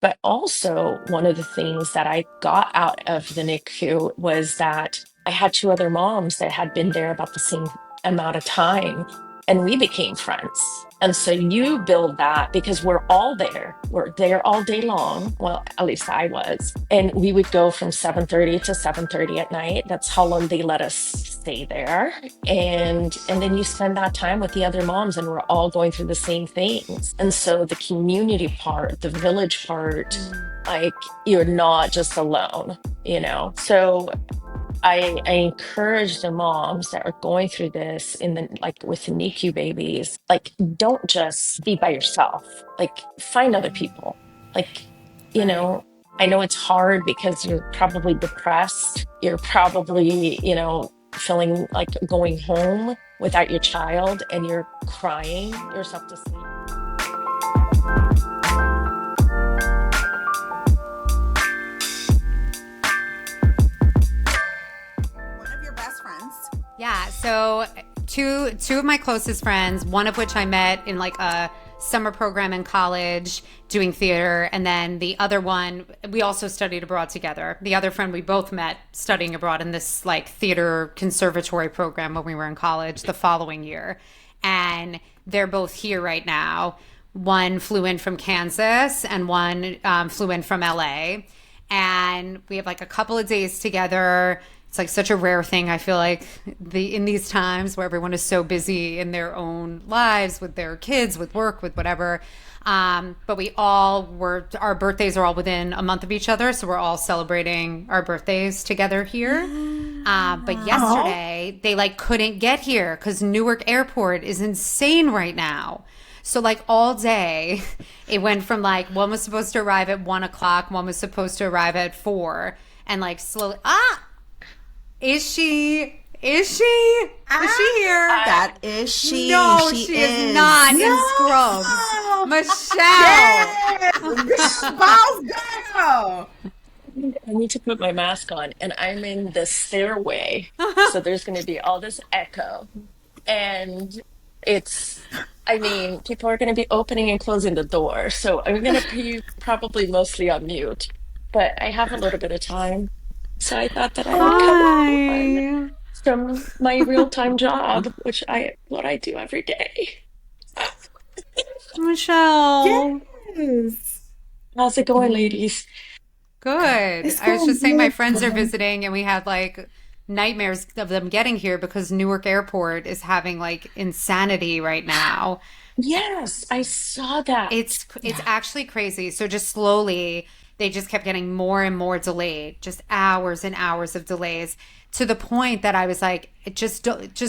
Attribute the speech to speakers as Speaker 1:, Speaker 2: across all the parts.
Speaker 1: But also, one of the things that I got out of the NICU was that I had two other moms that had been there about the same amount of time, and we became friends. And so you build that because we're all there. We're there all day long. Well, at least I was. And we would go from 7:30 to 7:30 at night. That's how long they let us stay there. And then you spend that time with the other moms, and we're all going through the same things. And so the community part, the village part, like you're not just alone. So I encourage the moms that are going through this in the like with the NICU babies, like don't just be by yourself. Like find other people. Like, you
Speaker 2: Right.
Speaker 1: know, I know it's hard because you're probably depressed. You're probably, feeling like going home without your child and you're crying yourself to sleep.
Speaker 2: One of your best friends.
Speaker 3: Yeah, so two of my closest friends, one of which I met in like a summer program in college doing theater, and then the other one we also studied abroad together. The other friend we both met studying abroad in this like theater conservatory program when we were in college the following year. And they're both here right now. One flew in from Kansas and one flew in from LA, and we have like a couple of days together. It's like such a rare thing. I feel like in these times where everyone is so busy in their own lives with their kids, with work, with whatever. But our birthdays are all within a month of each other, so we're all celebrating our birthdays together here. But
Speaker 1: Oh,
Speaker 3: yesterday they like couldn't get here because Newark Airport is insane right now. So like all day, it went from like one was supposed to arrive at 1 o'clock, one was supposed to arrive at 4, and like slowly is she? Is she? Is she here?
Speaker 1: I,
Speaker 2: That is she.
Speaker 3: No,
Speaker 2: She
Speaker 3: she is not
Speaker 2: is.
Speaker 3: in Scrubs. Michelle.
Speaker 4: Yes! Boss girl!
Speaker 1: I need to put my mask on, and I'm in the stairway. So there's going to be all this echo. And it's, I mean, people are going to be opening and closing the door. So I'm going to be probably mostly on mute, but I have a little bit of time. So I thought that I would come on
Speaker 3: Hi.
Speaker 1: from my real-time job, what I do every day.
Speaker 3: Michelle.
Speaker 4: Yes.
Speaker 1: How's it going, ladies?
Speaker 3: Good.
Speaker 4: It's
Speaker 3: I was
Speaker 4: going
Speaker 3: just saying my
Speaker 4: good.
Speaker 3: friends are visiting and we had like nightmares of them getting here because Newark Airport is having like insanity right now.
Speaker 1: Yes, I saw that.
Speaker 3: It's actually crazy. So just slowly, they just kept getting more and more delayed, just hours and hours of delays to the point that I was like, just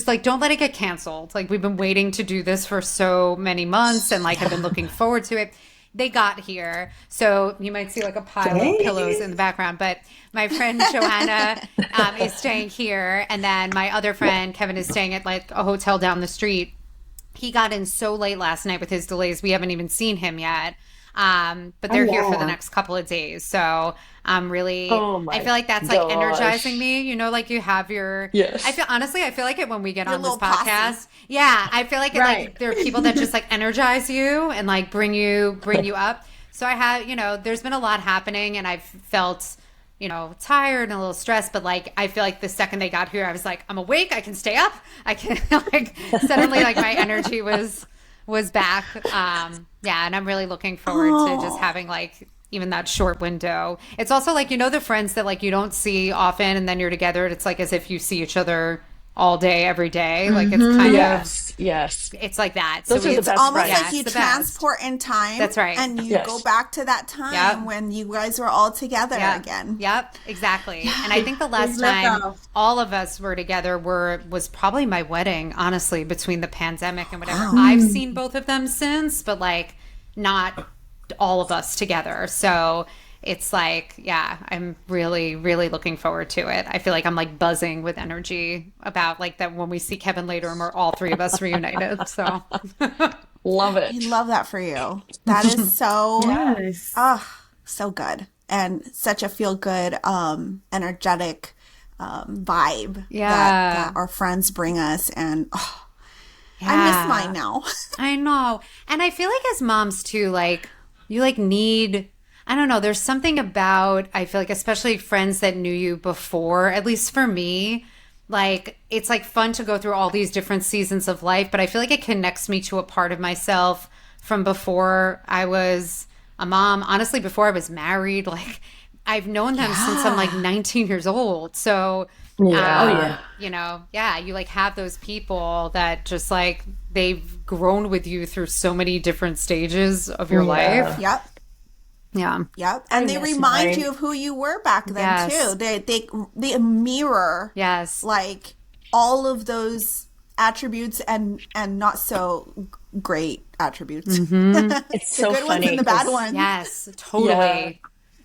Speaker 3: like don't let it get canceled. Like we've been waiting to do this for so many months and like I've been looking forward to it. They got here. So you might see like a pile of pillows in
Speaker 4: Dang.
Speaker 3: the background, but my friend Joanna is staying here and then my other friend Kevin is staying at like a hotel down the street. He got in so late last night with his delays. We haven't even seen him yet. But
Speaker 4: Oh,
Speaker 3: they're here for the
Speaker 4: yeah.
Speaker 3: next couple of days. So
Speaker 1: Oh
Speaker 3: I
Speaker 1: my
Speaker 3: feel like that's like energizing
Speaker 1: gosh.
Speaker 3: me. You know, like you have
Speaker 1: Yes.
Speaker 3: I feel like it when we get
Speaker 2: Your
Speaker 3: on this
Speaker 2: little posse.
Speaker 3: podcast. Yeah. I feel like it
Speaker 1: Right.
Speaker 3: like there are people that just like energize you and like bring you up. So I have, there's been a lot happening and I've felt tired and a little stressed, but like I feel like the second they got here, I was like, I'm awake, I can stay up, I can like suddenly like my energy was back. Yeah, and I'm really looking forward to just
Speaker 2: Oh.
Speaker 3: having like even that short window. It's also like the friends that like you don't see often, and then you're together. It's like as if you see each other all day, every day. Like it's kind of
Speaker 1: Yes. Yes.
Speaker 3: it's like that. So
Speaker 1: Those are the
Speaker 2: It's
Speaker 1: best
Speaker 2: almost
Speaker 3: yeah,
Speaker 2: like
Speaker 1: friends.
Speaker 3: it's
Speaker 2: you
Speaker 3: the best.
Speaker 2: transport in time
Speaker 3: That's right.
Speaker 2: and you go
Speaker 1: Yes.
Speaker 2: back to that time
Speaker 3: Yep.
Speaker 2: when you guys were all together
Speaker 3: Yep.
Speaker 2: again.
Speaker 3: Yep. Exactly. And I think the
Speaker 4: We've
Speaker 3: last
Speaker 4: left
Speaker 3: time
Speaker 4: off.
Speaker 3: all of us were together was probably my wedding, honestly, between the pandemic and whatever. I've seen both of them since, but like not all of us together. So it's like, yeah, I'm really, really looking forward to it. I feel like I'm like buzzing with energy about like that when we see Kevin later and we're all three of us reunited. So
Speaker 1: Love
Speaker 2: I
Speaker 1: it.
Speaker 2: love that for you. That is so,
Speaker 4: Yes.
Speaker 2: so good and such a feel good, energetic vibe that
Speaker 3: yeah.
Speaker 2: our friends bring us. And I miss
Speaker 3: Yeah.
Speaker 2: mine now.
Speaker 3: I know. And I feel like as moms too, like you like need I don't know. There's something about, I feel like, especially friends that knew you before, at least for me, like it's like fun to go through all these different seasons of life, but I feel like it connects me to a part of myself from before I was a mom. Honestly, before I was married, like I've known them since I'm like
Speaker 2: Yeah.
Speaker 3: 19 years old. So,
Speaker 4: Oh
Speaker 1: Yeah.
Speaker 4: yeah.
Speaker 3: yeah, you like have those people that just like they've grown with you through so many different stages of your
Speaker 1: Yeah.
Speaker 3: life.
Speaker 2: Yep.
Speaker 3: Yeah.
Speaker 2: Yep.
Speaker 1: I
Speaker 2: And they
Speaker 1: miss
Speaker 2: remind
Speaker 1: mine.
Speaker 2: you of who you were back then
Speaker 3: Yes.
Speaker 2: too. They mirror
Speaker 3: Yes.
Speaker 2: like all of those attributes and not so great attributes.
Speaker 1: It's
Speaker 2: The
Speaker 1: so
Speaker 2: good ones and
Speaker 1: funny
Speaker 2: the bad
Speaker 1: because,
Speaker 2: ones.
Speaker 3: Yes.
Speaker 1: yeah,
Speaker 3: Totally.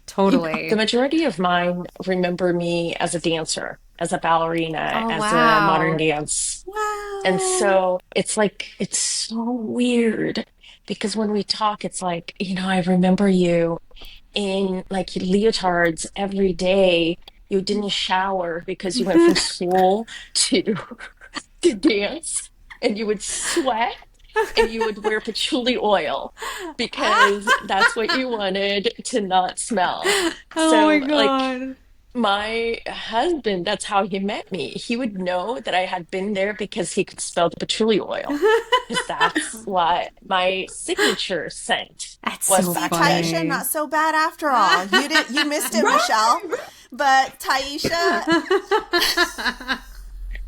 Speaker 3: Totally.
Speaker 1: the majority of mine remember me as a dancer, as a ballerina,
Speaker 3: Oh,
Speaker 1: as a modern
Speaker 3: wow.
Speaker 1: dance. And
Speaker 2: Wow.
Speaker 1: so it's like, it's so weird because when we talk, it's like, I remember you in like leotards every day. You didn't shower because you went from school to to dance, and you would sweat and you would wear patchouli oil because that's what you wanted to not smell.
Speaker 3: Oh my
Speaker 1: So, like,
Speaker 3: God.
Speaker 1: my husband, that's how he met me. He would know that I had been there because he could smell the patchouli oil, because that's what my signature scent
Speaker 3: That's
Speaker 1: was
Speaker 3: so
Speaker 2: See,
Speaker 1: back then.
Speaker 2: Taisha,
Speaker 3: funny.
Speaker 2: not so bad after all. You missed it,
Speaker 4: Right.
Speaker 2: Michelle. But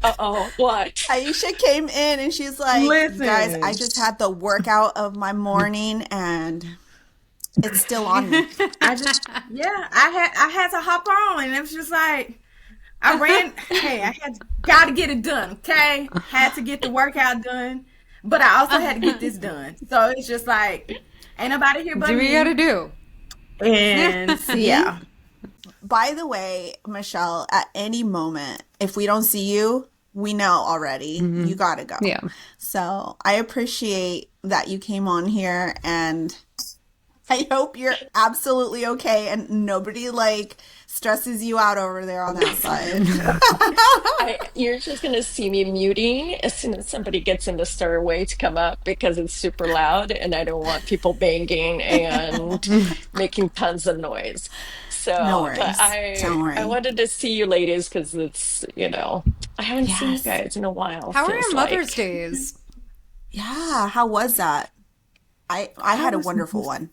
Speaker 1: Uh-oh, what?
Speaker 2: Taisha came in and she's like, "You guys, I
Speaker 4: Listen,
Speaker 2: just had the workout of my morning and it's still on me."
Speaker 4: I just yeah, I had to hop on, and it was just like I ran. Hey, I had got to get it done. Okay, had to get the workout done, but I also had to get this done. So it's just like ain't nobody here but
Speaker 3: Do what you gotta
Speaker 4: me.
Speaker 3: do.
Speaker 4: And
Speaker 2: See?
Speaker 4: yeah,
Speaker 2: By the way, Michelle, at any moment, if we don't see you, we know already. You gotta go.
Speaker 3: Yeah.
Speaker 2: So I appreciate that you came on here and I hope you're absolutely okay and nobody like stresses you out over there on that side.
Speaker 1: You're just gonna see me muting as soon as somebody gets in the stairway to come up because it's super loud and I don't want people banging and making tons of noise.
Speaker 2: No
Speaker 1: So, but
Speaker 2: worries. Don't
Speaker 1: I
Speaker 2: worry.
Speaker 1: wanted to see you ladies because I haven't seen you
Speaker 2: Yes.
Speaker 1: guys in a while,
Speaker 3: How are
Speaker 1: feels
Speaker 3: your Mother's
Speaker 1: like.
Speaker 3: Days?
Speaker 2: Yeah. How was that? I
Speaker 4: how
Speaker 2: had a
Speaker 4: was
Speaker 2: wonderful one.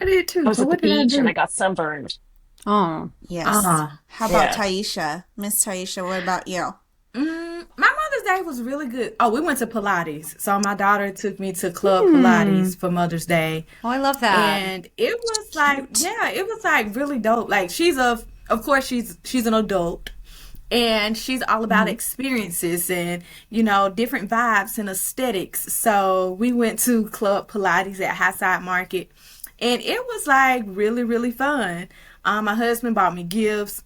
Speaker 4: I did
Speaker 1: I
Speaker 4: too.
Speaker 1: was
Speaker 4: But
Speaker 1: at the
Speaker 4: what did I
Speaker 1: beach and I
Speaker 4: do?
Speaker 1: got sunburned.
Speaker 3: Oh,
Speaker 2: Yes.
Speaker 4: Ah.
Speaker 2: How about
Speaker 1: Yeah.
Speaker 2: Taisha? Miss Taisha, what about you?
Speaker 4: My Mother's Day was really good. Oh, we went to Pilates. So my daughter took me to Club Pilates for Mother's Day.
Speaker 3: oh, I love that.
Speaker 4: And it was like, yeah, it was like really dope. Like of course she's an adult and she's all about experiences and, different vibes and aesthetics. So we went to Club Pilates at Highside Market and it was like really, really fun. My husband bought me gifts,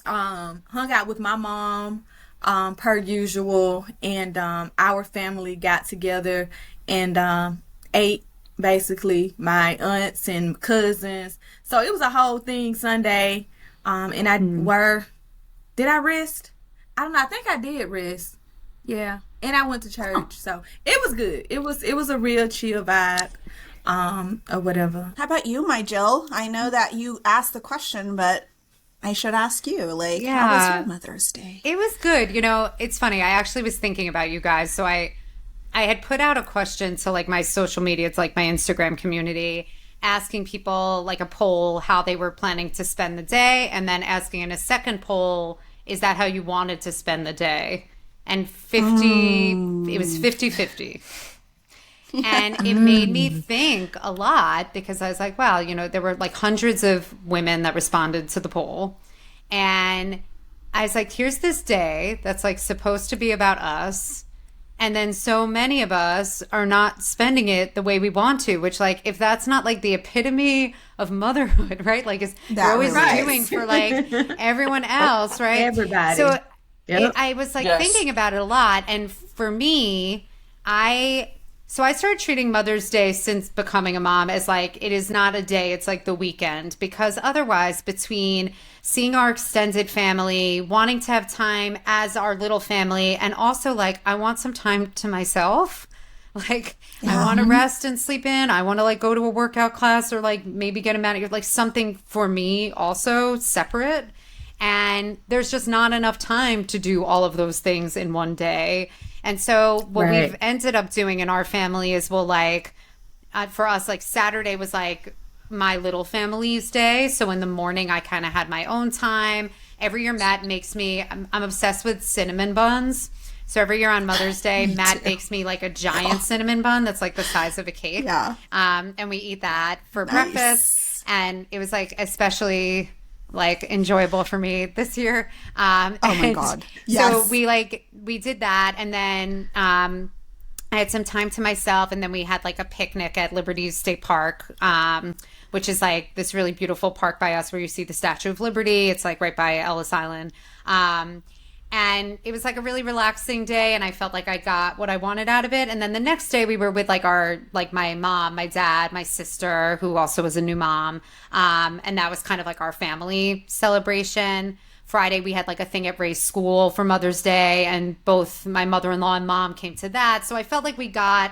Speaker 4: hung out with my mom, per usual, and our family got together and ate basically my aunts and cousins. So it was a whole thing Sunday. And did I rest? I don't know. I think I did rest. Yeah. And I went to church. So it was good. It was a real chill vibe, or whatever.
Speaker 2: How about you, my Jill? I know that you asked the question, but I should ask you. Like, how was
Speaker 3: Yeah.
Speaker 2: your Mother's Day?
Speaker 3: It was good. It's funny. I actually was thinking about you guys. So I had put out a question to like my social media, it's like my Instagram community, asking people like a poll how they were planning to spend the day, and then asking in a second poll, is that how you wanted to spend the day? And it was 50-50. And it made me think a lot because I was like, wow, there were like hundreds of women that responded to the poll. And I was like, here's this day that's like supposed to be about us. And then so many of us are not spending it the way we want to, which like, if that's not like the epitome of motherhood, right? Like you're always
Speaker 2: really is.
Speaker 3: doing for like everyone else, right?
Speaker 4: Everybody.
Speaker 3: So
Speaker 4: Yep.
Speaker 3: I was like
Speaker 1: Yes.
Speaker 3: thinking about it a lot. And for me, so I started treating Mother's Day since becoming a mom as like, it is not a day, it's like the weekend. Because otherwise, between seeing our extended family, wanting to have time as our little family, and also like, I want some time to myself. Like, I
Speaker 2: Yeah.
Speaker 3: want to rest and sleep in. I want to like go to a workout class or like maybe get a manicure, like something for me also separate. And there's just not enough time to do all of those things in one day. And so what we've
Speaker 4: Right.
Speaker 3: ended up doing in our family is we'll like, for us, like Saturday was like my little family's day. So in the morning, I kind of had my own time. Every year, Matt makes me, I'm obsessed with cinnamon buns. So every year on Mother's Day,
Speaker 2: Me
Speaker 3: Matt
Speaker 2: too.
Speaker 3: bakes me like a giant cinnamon bun that's like the size of a cake.
Speaker 2: Yeah.
Speaker 3: And we eat that for breakfast.
Speaker 2: Nice.
Speaker 3: And it was like especially like enjoyable for me this year.
Speaker 2: Oh my
Speaker 3: And
Speaker 2: God.
Speaker 3: so
Speaker 2: Yes.
Speaker 3: we did that. And then, I had some time to myself, and then we had like a picnic at Liberty State Park, which is like this really beautiful park by us where you see the Statue of Liberty. It's like right by Ellis Island. And it was like a really relaxing day, and I felt like I got what I wanted out of it. And then the next day, we were with like like my mom, my dad, my sister, who also was a new mom. And that was kind of like our family celebration. Friday, we had like a thing at Ray's school for Mother's Day, and both my mother in law and mom came to that. So I felt like we got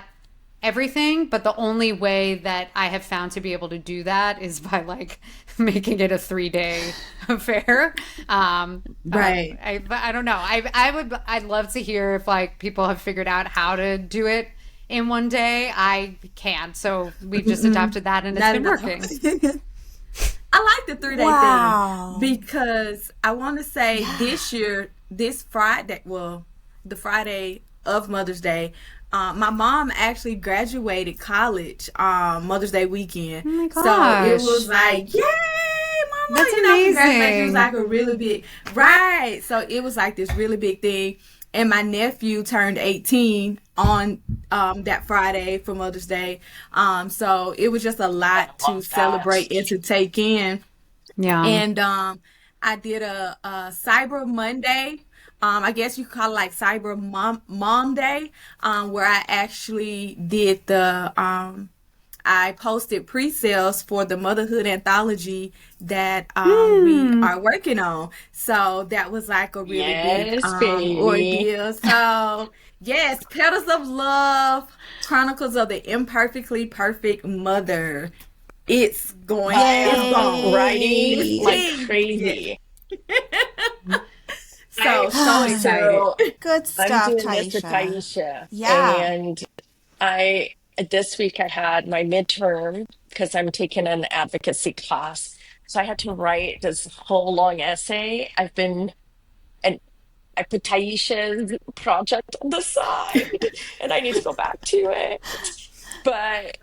Speaker 3: everything, but the only way that I have found to be able to do that is by like making it a 3 day affair.
Speaker 4: Right.
Speaker 3: But I don't know. I'd love to hear if like people have figured out how to do it in one day. I can't. So we've just adopted that, and it's
Speaker 4: Not
Speaker 3: been
Speaker 4: enough.
Speaker 3: working.
Speaker 4: I like the 3 day
Speaker 2: Wow.
Speaker 4: thing because I want to say this year, this Friday, well, the Friday of Mother's Day, my mom actually graduated college Mother's Day weekend.
Speaker 3: Oh my
Speaker 4: So it
Speaker 3: gosh.
Speaker 4: was like, yay, mama!
Speaker 3: That's
Speaker 4: Congratulations. It was
Speaker 3: amazing.
Speaker 4: like a really big, right? So it was like this really big thing. And my nephew turned 18 on that Friday for Mother's Day. So it was just a
Speaker 1: I
Speaker 4: lot to
Speaker 1: love that.
Speaker 4: celebrate and to take in.
Speaker 3: Yeah.
Speaker 4: And I did a Cyber Monday. I guess you could call it like Cyber Mom Day, where I actually did I posted pre-sales for the Motherhood anthology that we
Speaker 3: Hmm.
Speaker 4: are working on. So that was like a really big
Speaker 1: Yes, baby.
Speaker 4: ordeal. So yes, Petals of Love, Chronicles of the Imperfectly Perfect Mother.
Speaker 1: I
Speaker 4: It's
Speaker 1: am
Speaker 4: gone.
Speaker 1: writing
Speaker 2: Yay.
Speaker 1: like
Speaker 4: Yes.
Speaker 1: crazy.
Speaker 4: So excited.
Speaker 1: So
Speaker 2: Good
Speaker 1: I'm
Speaker 2: stuff,
Speaker 1: doing this with
Speaker 2: Taisha.
Speaker 1: Taisha,
Speaker 2: Yeah.
Speaker 1: and I this week I had my midterm because I'm taking an advocacy class. So I had to write this whole long essay. And I put Taisha's project on the side, and I need to go back to it. But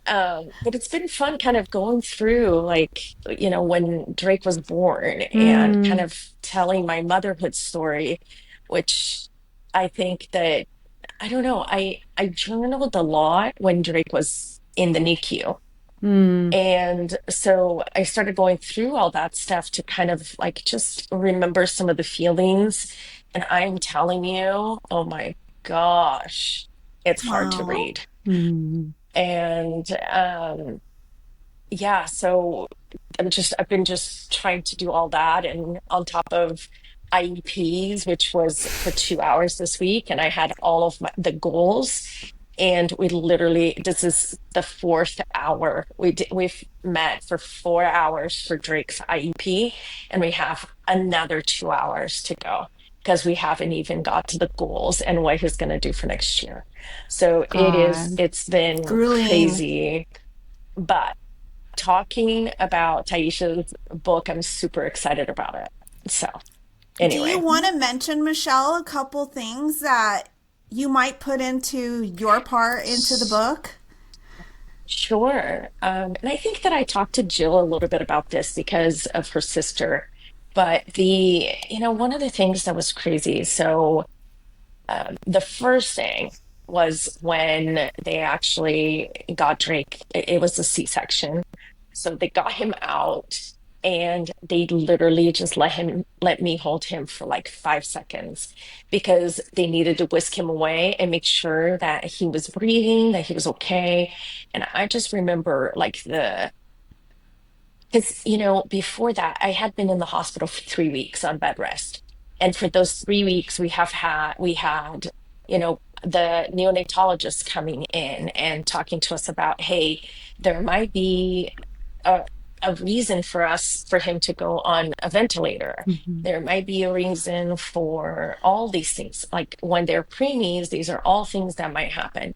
Speaker 1: it's been fun kind of going through like, when Drake was born and kind
Speaker 3: Hmm.
Speaker 1: of telling my motherhood story, which I think that I don't know, I journaled a lot when Drake was in the NICU.
Speaker 3: Hmm.
Speaker 1: And so I started going through all that stuff to kind of like just remember some of the feelings. And I'm telling you, oh my gosh, it's hard to
Speaker 2: Wow.
Speaker 1: read.
Speaker 3: Hmm.
Speaker 1: And yeah, so I've been just trying to do all that and on top of IEPs, which was for 2 hours this week, and I had all of the goals. And we literally, this is the fourth hour. We've met for 4 hours for Drake's IEP, and we have another 2 hours to go because we haven't even got to the goals and what he's going to do for next year. So
Speaker 3: God.
Speaker 1: it's been
Speaker 2: Grueling.
Speaker 1: crazy. But talking about Taisha's book, I'm super excited about it. So,
Speaker 2: Do you
Speaker 1: anyway,
Speaker 2: want to mention, Michelle, a couple things that you might put into your part into the book?
Speaker 1: sure. And I think that I talked to Jill a little bit about this because of her sister. But one of the things that was crazy. So, the first thing was when they actually got Drake, it was a C-section. So they got him out and they literally just let me hold him for like 5 seconds because they needed to whisk him away and make sure that he was breathing, that he was okay. And I just remember like because, before that, I had been in the hospital for 3 weeks on bed rest. And for those 3 weeks, we had, the neonatologist coming in and talking to us about, hey, there might be a, a reason for him to go on a ventilator.
Speaker 3: Mhm.
Speaker 1: There might be a reason for all these things. Like when they're preemies, these are all things that might happen.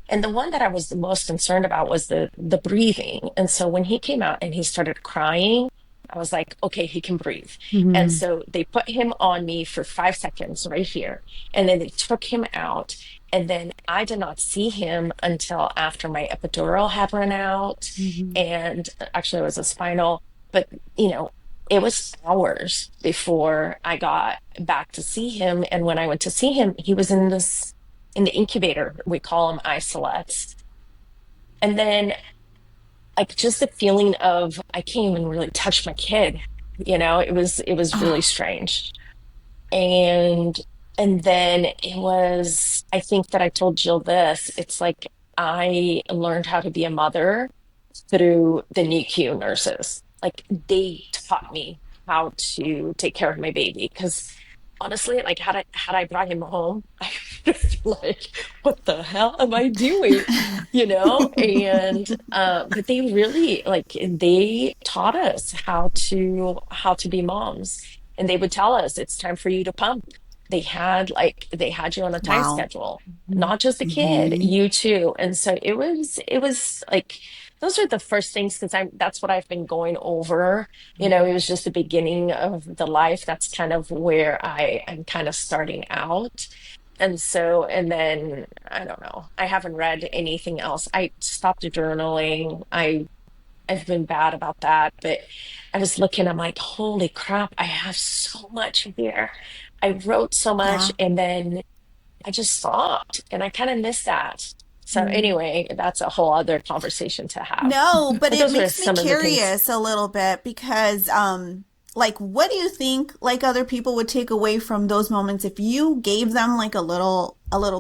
Speaker 1: And the one that I was the most concerned about was the breathing. And so when he came out and he started crying, I was like, okay, he can breathe. And
Speaker 3: Mhm.
Speaker 1: so they put him on me for 5 seconds right here. And then they took him out. And then I did not see him until after my epidural had run out.
Speaker 3: Mhm.
Speaker 1: And actually, it was a spinal, but you know, it was hours before I got back to see him. And when I went to see him, he was in the incubator. We call them isolates. And then like just the feeling of I can't even really touch my kid. It was really
Speaker 2: Oh,
Speaker 1: strange. And then it was, I think that I told Jill this. It's like I learned how to be a mother through the NICU nurses. Like they taught me how to take care of my baby. Because honestly, like had I brought him home, I would have been like, what the hell am I doing? And but they really like they taught us how to be moms. And they would tell us it's time for you to pump. They had you on a time
Speaker 2: wow.
Speaker 1: schedule, not just the kid,
Speaker 2: Hmm.
Speaker 1: you too. And so it was like those are the first things because that's what I've been going over. It was just the beginning of the life. That's kind of where I am kind of starting out. And so, and then I don't know. I haven't read anything else. I stopped journaling. I've been bad about that, but I was looking, I'm like, holy crap, I have so much here. I wrote so much
Speaker 2: Yeah.
Speaker 1: and then I just stopped and I kind of miss that. So
Speaker 3: Mhm.
Speaker 1: anyway, that's a whole other conversation to have.
Speaker 2: No, but
Speaker 1: But
Speaker 2: it
Speaker 1: those were
Speaker 2: makes me
Speaker 1: some of the things.
Speaker 2: curious a little bit because like what do you think like other people would take away from those moments if you gave them like a little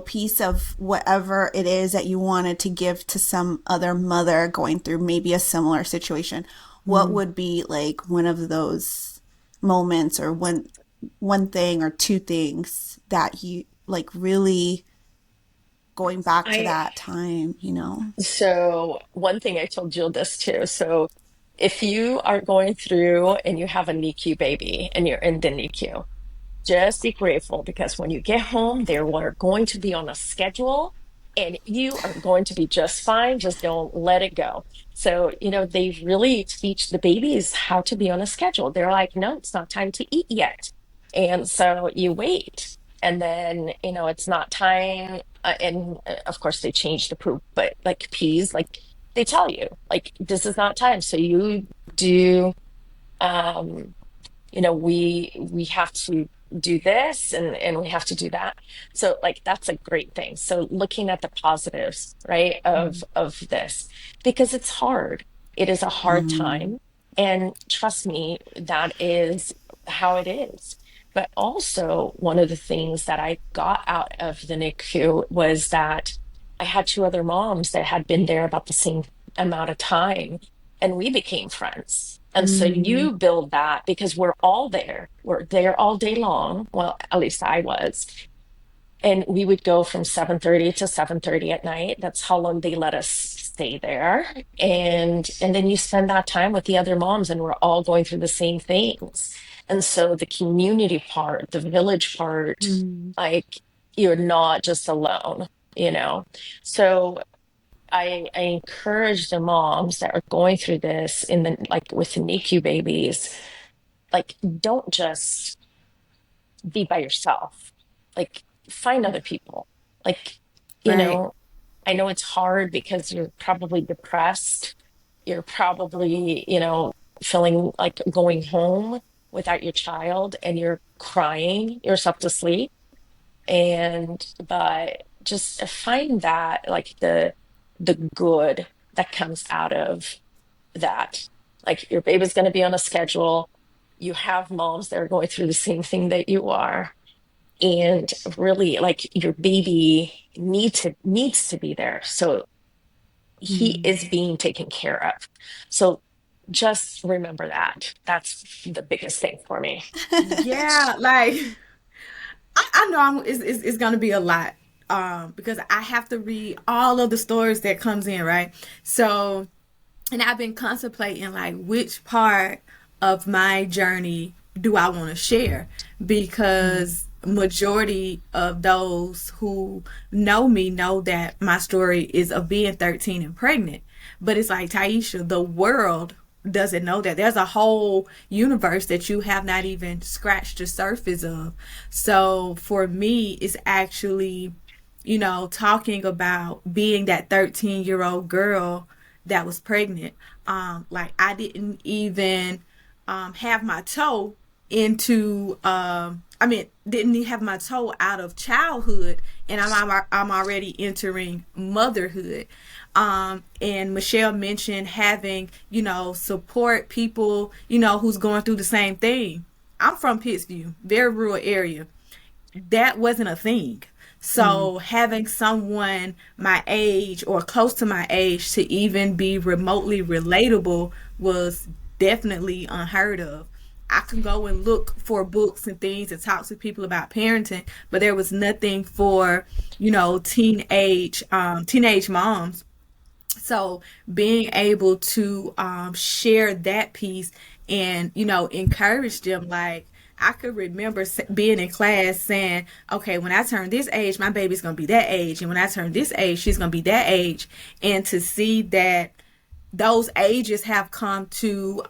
Speaker 2: piece of whatever it is that you wanted to give to some other mother going through maybe a similar situation? What
Speaker 3: Mhm.
Speaker 2: would be like one of those moments or one thing or two things that you like really going back to
Speaker 1: I
Speaker 2: that time, you know?
Speaker 1: So one thing I told Jill this too. So if you are going through and you have a NICU baby and you're in the NICU, just be grateful because when you get home, they are going to be on a schedule and you are going to be just fine. Just don't let it go. So, they really teach the babies how to be on a schedule. They're like, no, it's not time to eat yet. And so you wait. And then, it's not time. And of course, they change the poop, but like peas, like they tell you, like, this is not time. So you do. Um, we have to do this and we have to do that. So like that's a great thing. So looking at the positives, right, of this, because it's hard. It is a hard
Speaker 2: Mm,
Speaker 1: time. And trust me, that is how it is. But also, one of the things that I got out of the NICU was that I had two other moms that had been there about the same amount of time and we became friends. And so
Speaker 3: Mhm.
Speaker 1: you build that because we're all there. We're there all day long. Well, at least I was. And we would go from 7:30 to 7:30 at night. That's how long they let us stay there. And then you spend that time with the other moms and we're all going through the same things. And so the community part, the village part,
Speaker 3: Mhm.
Speaker 1: like you're not just alone, you know. So I encourage the moms that are going through this in the like with the NICU babies, like don't just be by yourself. Like find other people. Like, you
Speaker 3: Right.
Speaker 1: know, I know it's hard because you're probably depressed. You're probably, feeling like going home without your child and you're crying yourself to sleep but just find that like the good that comes out of that, like your baby's going to be on a schedule. You have moms that are going through the same thing that you are, and really like your baby needs to be there, so he
Speaker 3: Mhm.
Speaker 1: is being taken care of. So just remember that that's the biggest thing for me.
Speaker 4: Yeah, like I know it's gonna be a lot. because I have to read all of the stories that comes in, right? So, and I've been contemplating like which part of my journey do I want to share, because majority of those who know me know that my story is of being 13 and pregnant. But it's like, Taisha, the world doesn't know that. There's a whole universe that you have not even scratched the surface of. So for me, it's actually, talking about being that 13-year-old girl that was pregnant. Like I didn't even have my toe into didn't even have my toe out of childhood, and I'm already entering motherhood. And Michelle mentioned having, support people, who's going through the same thing. I'm from Pittsview, very rural area. That wasn't a thing. So having someone my age or close to my age to even be remotely relatable was definitely unheard of. I could go and look for books and things and talk to people about parenting, but there was nothing for, teenage moms. So being able to share that piece and, encourage them, like I could remember being in class saying, okay, when I turn this age, my baby's going to be that age. And when I turn this age, she's going to be that age. And to see that those ages have come to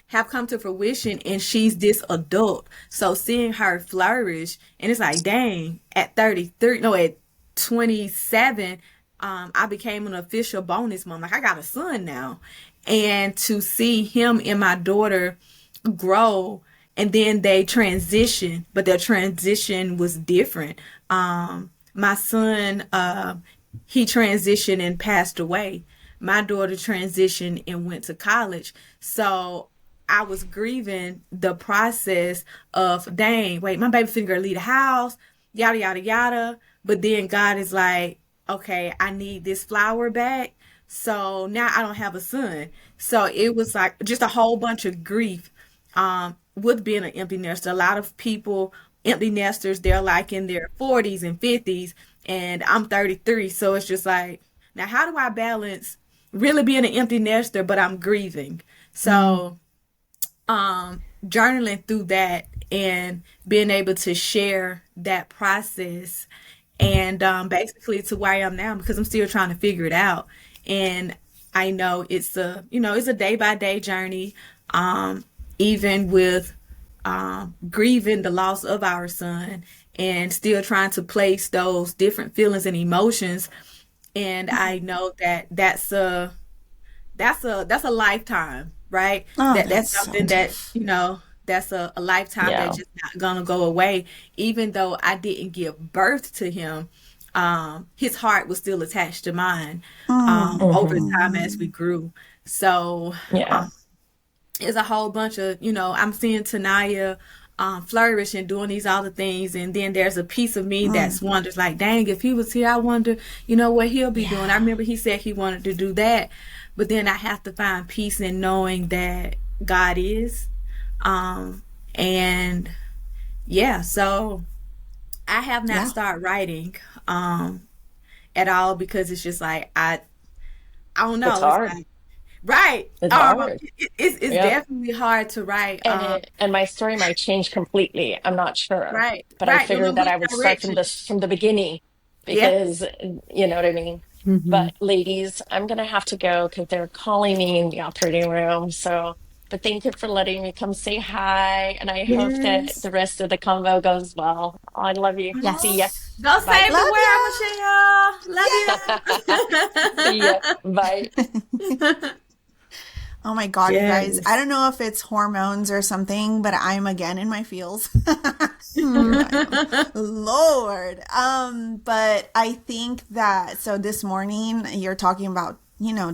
Speaker 4: fruition, and she's this adult. So seeing her flourish, and it's like, dang, at 33, no, at 27, I became an official bonus mom. Like I got a son now. And to see him and my daughter grow, and then they transition, but their transition was different. My son, he transitioned and passed away. My daughter transitioned and went to college. So I was grieving the process of, dang, wait, my baby finna leave the house, yada, yada, yada. But then God is like, okay, I need this flower back. So now I don't have a son. So it was like just a whole bunch of grief with being an empty nester. A lot of people, empty nesters, they're like in their 40s and 50s, and I'm 33. So it's just like, now how do I balance really being an empty nester, but I'm grieving? So journaling through that and being able to share that process, and basically to where I am now, because I'm still trying to figure it out. And I know it's a day by day journey, even with grieving the loss of our son, and still trying to place those different feelings and emotions. And I know that that's a lifetime, right?
Speaker 2: Oh,
Speaker 4: That's
Speaker 2: that's so
Speaker 4: something that,
Speaker 2: tough.
Speaker 4: that's a lifetime
Speaker 1: Yeah.
Speaker 4: that's just not gonna go away. Even though I didn't give birth to him, his heart was still attached to mine, over
Speaker 1: Hmm.
Speaker 4: time as we grew. So
Speaker 1: Yeah.
Speaker 4: it's a whole bunch of, I'm seeing Tanaya flourish and doing these other things. And then there's a piece of me that's wonders like, dang, if he was here, I wonder, what he'll be doing. I
Speaker 2: Yeah.
Speaker 4: remember he said he wanted to do that. But then I have to find peace in knowing that God is. And yeah, so I have not
Speaker 2: Yeah.
Speaker 4: started writing at all, because it's just like, I don't
Speaker 1: It's
Speaker 4: know. It's
Speaker 1: hard.
Speaker 4: like, right.
Speaker 1: It's hard.
Speaker 4: It's
Speaker 1: Yep.
Speaker 4: definitely hard to write.
Speaker 1: And my story might change completely. I'm not sure.
Speaker 4: Right,
Speaker 1: But I
Speaker 4: right. No, no,
Speaker 1: figured that
Speaker 4: which
Speaker 1: I would start from
Speaker 4: direction?
Speaker 1: the beginning,
Speaker 4: Yeah.
Speaker 1: because you know what I mean.
Speaker 3: Hmm.
Speaker 1: But ladies, I'm gonna have to go because they're calling me in the operating room. So, but thank you for letting me come say hi, and I hope that
Speaker 4: Yes.
Speaker 1: the rest of the convo goes well. I love you. See
Speaker 4: Oh,
Speaker 1: ya.
Speaker 2: Yes.
Speaker 4: go
Speaker 1: Bye.
Speaker 4: save the
Speaker 2: Love
Speaker 4: world, Michelle.
Speaker 1: See ya.
Speaker 4: Love
Speaker 1: Bye.
Speaker 4: you.
Speaker 2: Oh my God, you guys. I
Speaker 4: Yes.
Speaker 2: don't know if it's hormones or something, but I'm again in my feels. Here I am.
Speaker 4: Hmm.
Speaker 2: Lord. But I think that so this morning you're talking about,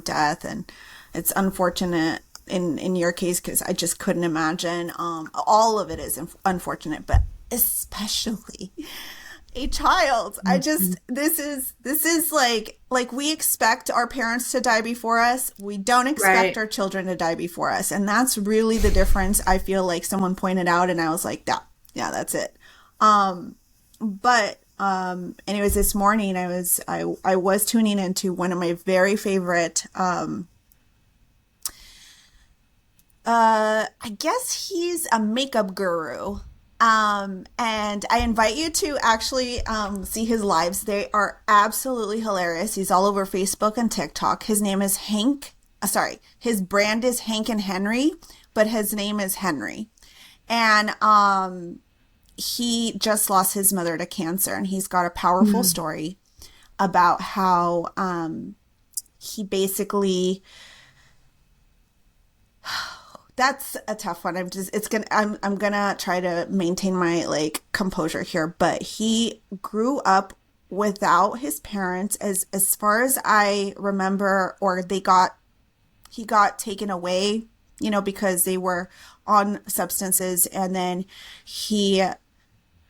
Speaker 2: death, and it's unfortunate in your case because I just couldn't imagine. All of it is unfortunate, but especially a child. I just this is like we expect our parents to die before us. We don't expect
Speaker 4: Right.
Speaker 2: our children to die before us. And that's really the difference. I feel like someone pointed out and I was like, yeah, that's it. But And it was this morning I was tuning into one of my very favorite I guess he's a makeup guru. And I invite you to actually see his lives. They are absolutely hilarious. He's all over Facebook and TikTok. His name is his brand is Hank and Henry, but his name is Henry. And he just lost his mother to cancer, and he's got a powerful story about how he basically that's a tough one. I'm gonna try to maintain my like composure here, but he grew up without his parents as far as I remember, or he got taken away, because they were on substances, and then he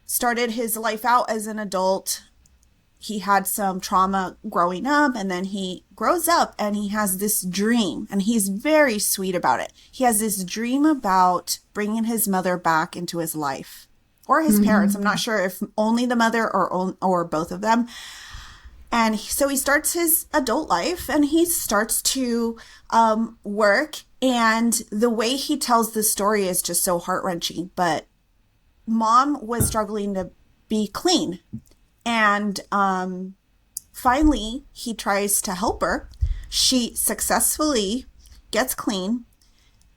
Speaker 2: started his life out as an adult. He had some trauma growing up, and then he grows up and he has this dream, and he's very sweet about it. He has this dream about bringing his mother back into his life, or his parents. I'm not sure if only the mother or both of them. And so he starts his adult life, and he starts to work. And the way he tells the story is just so heart-wrenching. But mom was struggling to be clean. And finally, he tries to help her. She successfully gets clean.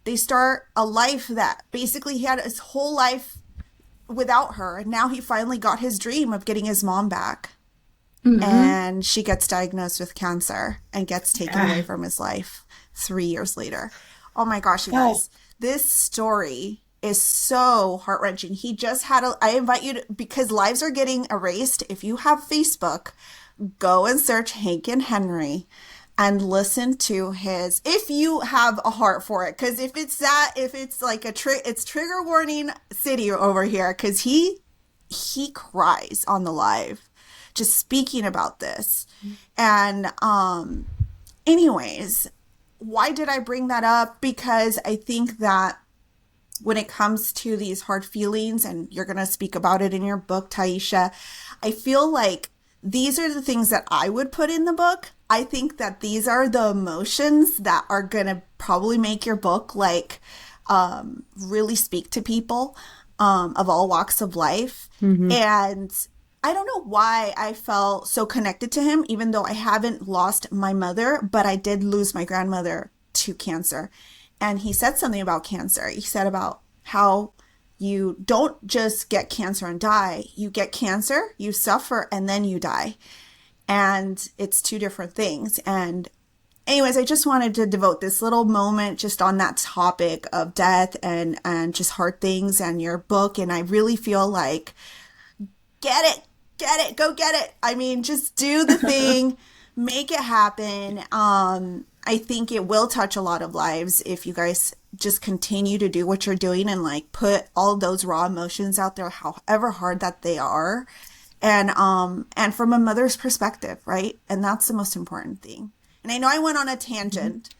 Speaker 2: They start a life that basically he had his whole life without her. And now he finally got his dream of getting his mom back. And she gets diagnosed with cancer and gets taken away from his life 3 years later. Oh my gosh, you guys. This story is so heart-wrenching. He just had I invite you to, because lives are getting erased. If you have Facebook, go and search Hank and Henry and listen to if you have a heart for it. Because if it's like it's trigger warning city over here, because he cries on the live just speaking about this. And anyways, why did I bring that up? Because I think that when it comes to these hard feelings, and you're going to speak about it in your book, Taisha, I feel like these are the things that I would put in the book. I think that these are the emotions that are going to probably make your book like really speak to people of all walks of life. And I don't know why I felt so connected to him, even though I haven't lost my mother, but I did lose my grandmother to cancer. And he said something about cancer. He said about how you don't just get cancer and die. You get cancer, you suffer, and then you die. And it's two different things. And anyways, I just wanted to devote this little moment just on that topic of death and just hard things and your book. And I really feel like, get it, go get it. I mean, just do the thing, make it happen. I think it will touch a lot of lives if you guys just continue to do what you're doing and like put all those raw emotions out there, however hard that they are. And from a mother's perspective, right? And that's the most important thing. And I know I went on a tangent,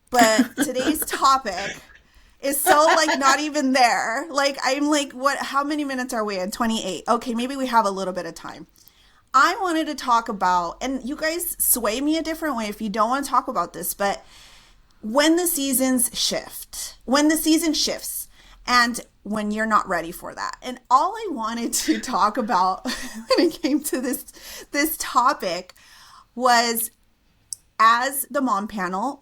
Speaker 2: but today's topic is so like not even there. Like I'm like, how many minutes are we in? 28. Okay, maybe we have a little bit of time. I wanted to talk about, and you guys sway me a different way if you don't want to talk about this, but when the season shifts, and when you're not ready for that. And all I wanted to talk about when it came to this topic was, as the mom panel,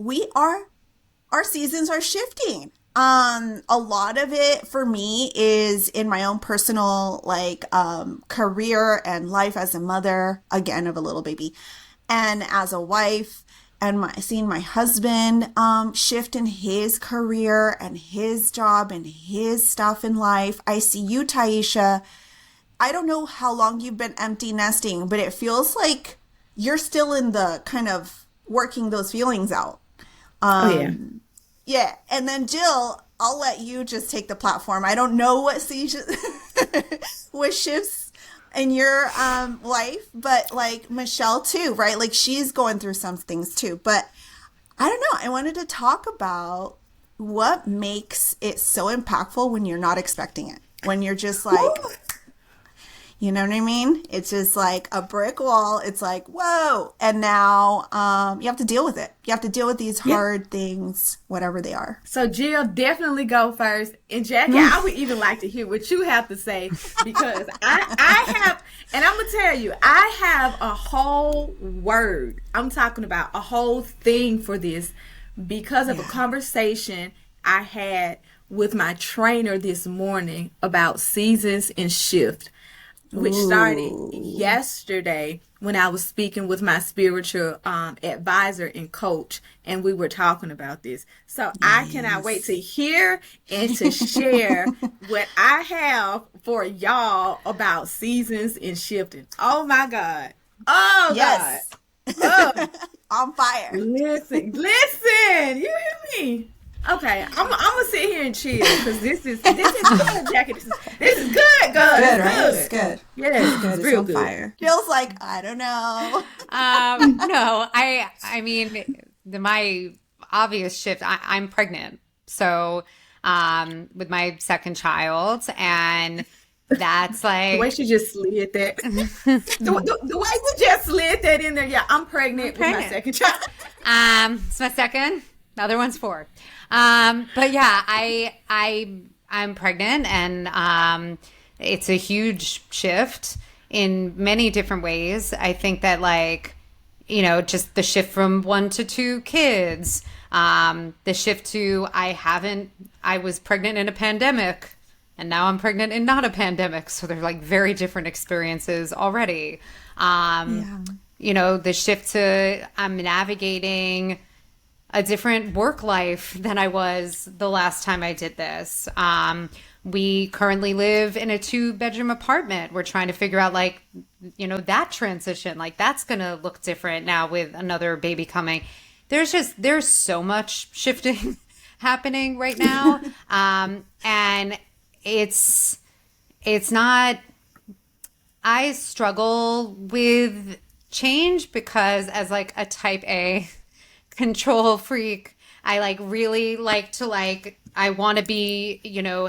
Speaker 2: our seasons are shifting. A lot of it for me is in my own personal career and life as a mother, again, of a little baby, and as a wife, and seeing my husband shift in his career and his job and his stuff in life. I see you, Taisha. I don't know how long you've been empty nesting, but it feels like you're still in the kind of working those feelings out. Yeah. And then Jill, I'll let you just take the platform. I don't know what shifts in your life, but like Michelle too, right? Like she's going through some things too. But I don't know. I wanted to talk about what makes it so impactful when you're not expecting it. When you're just like, You know what I mean? It's just like a brick wall. It's like, whoa. And now you have to deal with it. You have to deal with these
Speaker 4: Yeah.
Speaker 2: hard things, whatever they are.
Speaker 4: So Jill, definitely go first. And Jackie, I would even like to hear what you have to say because I have, and I'm gonna tell you, I have a whole word. I'm talking about a whole thing for this because of a conversation I had with my trainer this morning about seasons and shift, which started yesterday when I was speaking with my spiritual advisor and coach, and we were talking about this. So I cannot wait to hear and to share what I have for y'all about seasons and shifting. Oh my God. Oh
Speaker 2: Yes.
Speaker 4: God. Oh,
Speaker 2: On fire.
Speaker 4: listen. You hear me? Okay, I'm gonna sit here and chill because this is good, Jackie. This is good, girl.
Speaker 2: Good, right?
Speaker 4: It's
Speaker 2: It's
Speaker 4: good.
Speaker 2: good.
Speaker 4: Yeah,
Speaker 2: It's good.
Speaker 4: it's
Speaker 2: It's
Speaker 4: real
Speaker 2: on
Speaker 4: good.
Speaker 2: fire. Feels like, I don't know.
Speaker 3: No, I mean, my obvious shift, I'm pregnant. So, with my second child, and that's
Speaker 4: The way
Speaker 3: like,
Speaker 4: she just slid that, the way you just slid that in there. Yeah, I'm pregnant with my
Speaker 3: pregnant.
Speaker 4: second child.
Speaker 3: it's my second, the other one's 4. But yeah, I'm pregnant, and it's a huge shift in many different ways. I think that, like, just the shift from 1 to 2 kids, the shift to I was pregnant in a pandemic, and now I'm pregnant in not a pandemic. So they're like very different experiences already. The shift to I'm navigating a different work life than I was the last time I did this. We currently live in a 2-bedroom apartment. We're trying to figure out, like, that transition, like that's going to look different now with another baby coming. There's so much shifting happening right now. And it's not, I struggle with change because as like a type A control freak, I like really like to I want to be,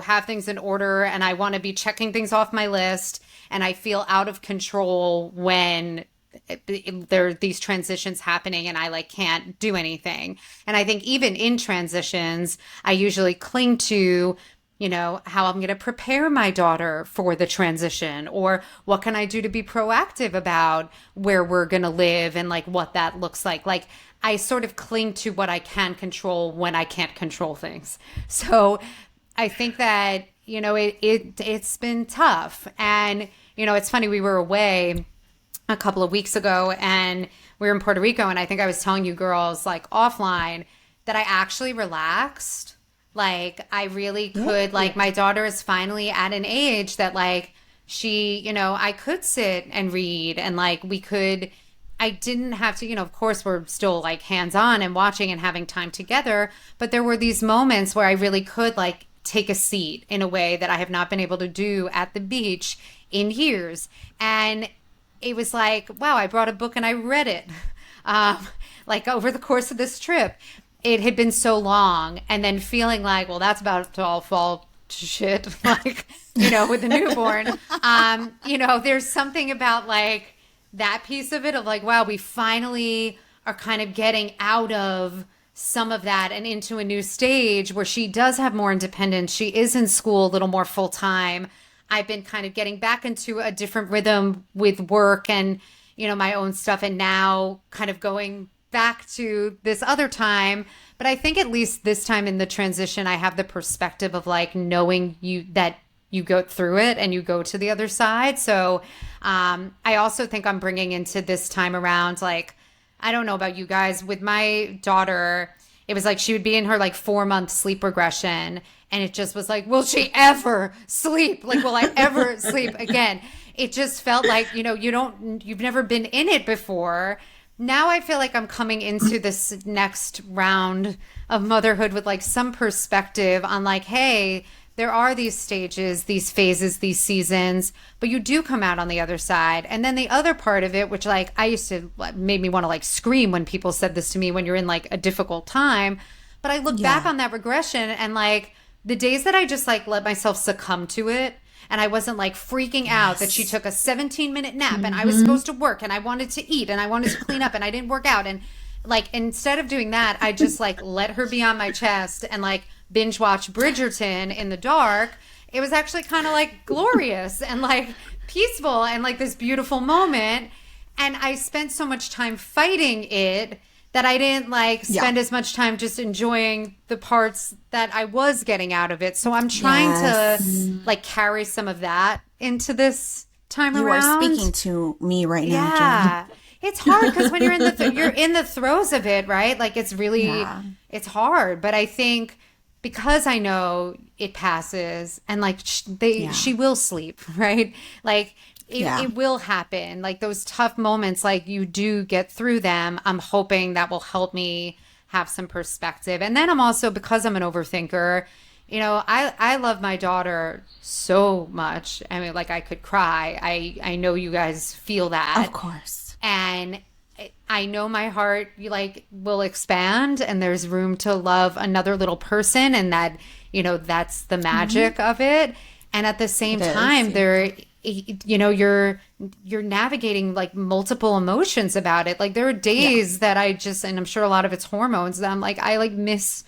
Speaker 3: have things in order, and I want to be checking things off my list, and I feel out of control when there are these transitions happening and I like can't do anything. And I think even in transitions, I usually cling to how I'm going to prepare my daughter for the transition, or what can I do to be proactive about where we're going to live and like what that looks like. Like I sort of cling to what I can control when I can't control things. So I think that, it's been tough. And, it's funny, we were away a couple of weeks ago and we were in Puerto Rico, and I think I was telling you girls like offline that I actually relaxed. Like I really could, like my daughter is finally at an age that like she, I could sit and read, and like I didn't have to, of course we're still like hands on and watching and having time together, but there were these moments where I really could like take a seat in a way that I have not been able to do at the beach in years. And it was like, wow, I brought a book and I read it. Like over the course of this trip, it had been so long, and then feeling like, well, that's about to all fall to shit, like, with the newborn. There's something about like that piece of it of like, wow, we finally are kind of getting out of some of that and into a new stage where she does have more independence. She is in school a little more full time. I've been kind of getting back into a different rhythm with work and, my own stuff, and now kind of going back to this other time. But I think at least this time in the transition, I have the perspective of like knowing that you go through it and you go to the other side. So I also think I'm bringing into this time around, like, I don't know about you guys, with my daughter, it was like she would be in her like 4-month sleep regression, and it just was like, will she ever sleep? Like, will I ever sleep again? It just felt like, you've never been in it before. Now I feel like I'm coming into this next round of motherhood with like some perspective on like, hey, there are these stages, these phases, these seasons, but you do come out on the other side. And then the other part of it, which like I used to, made me want to like scream when people said this to me when you're in like a difficult time. But I look back on that regression and like the days that I just like let myself succumb to it And I wasn't like freaking out that she
Speaker 2: Yes.
Speaker 3: took a 17-minute nap and I was supposed to work and I wanted to eat and I wanted to clean up and I didn't work out. And like, instead of doing that, I just like let her be on my chest and like binge watch Bridgerton in the dark. It was actually kind of like glorious and like peaceful and like this beautiful moment. And I spent so much time fighting it that I didn't like
Speaker 2: Yeah.
Speaker 3: spend as much time just enjoying the parts that I was getting out of it. So I'm trying
Speaker 2: Yes.
Speaker 3: to like carry some of that into this time
Speaker 2: You are
Speaker 3: around.
Speaker 2: speaking to me right now, Jen.
Speaker 3: Yeah. It's hard because when you're in the you're in the throes of it, right? Like it's really
Speaker 2: Yeah.
Speaker 3: it's hard, but I think because I know it passes and like
Speaker 2: Yeah.
Speaker 3: she will sleep, right? Like
Speaker 2: Yeah.
Speaker 3: it will happen. Like those tough moments, like you do get through them. I'm hoping that will help me have some perspective. And then I'm also, because I'm an overthinker, I love my daughter so much. I mean, like I could cry. I know you guys feel that.
Speaker 2: Of course.
Speaker 3: And I know my heart like will expand and there's room to love another little person, and that that's the magic of it. And at the same
Speaker 2: It is,
Speaker 3: time
Speaker 2: yeah.
Speaker 3: you're navigating like multiple emotions about it. Like there are days that and I'm sure a lot of it's hormones, that I'm like I miss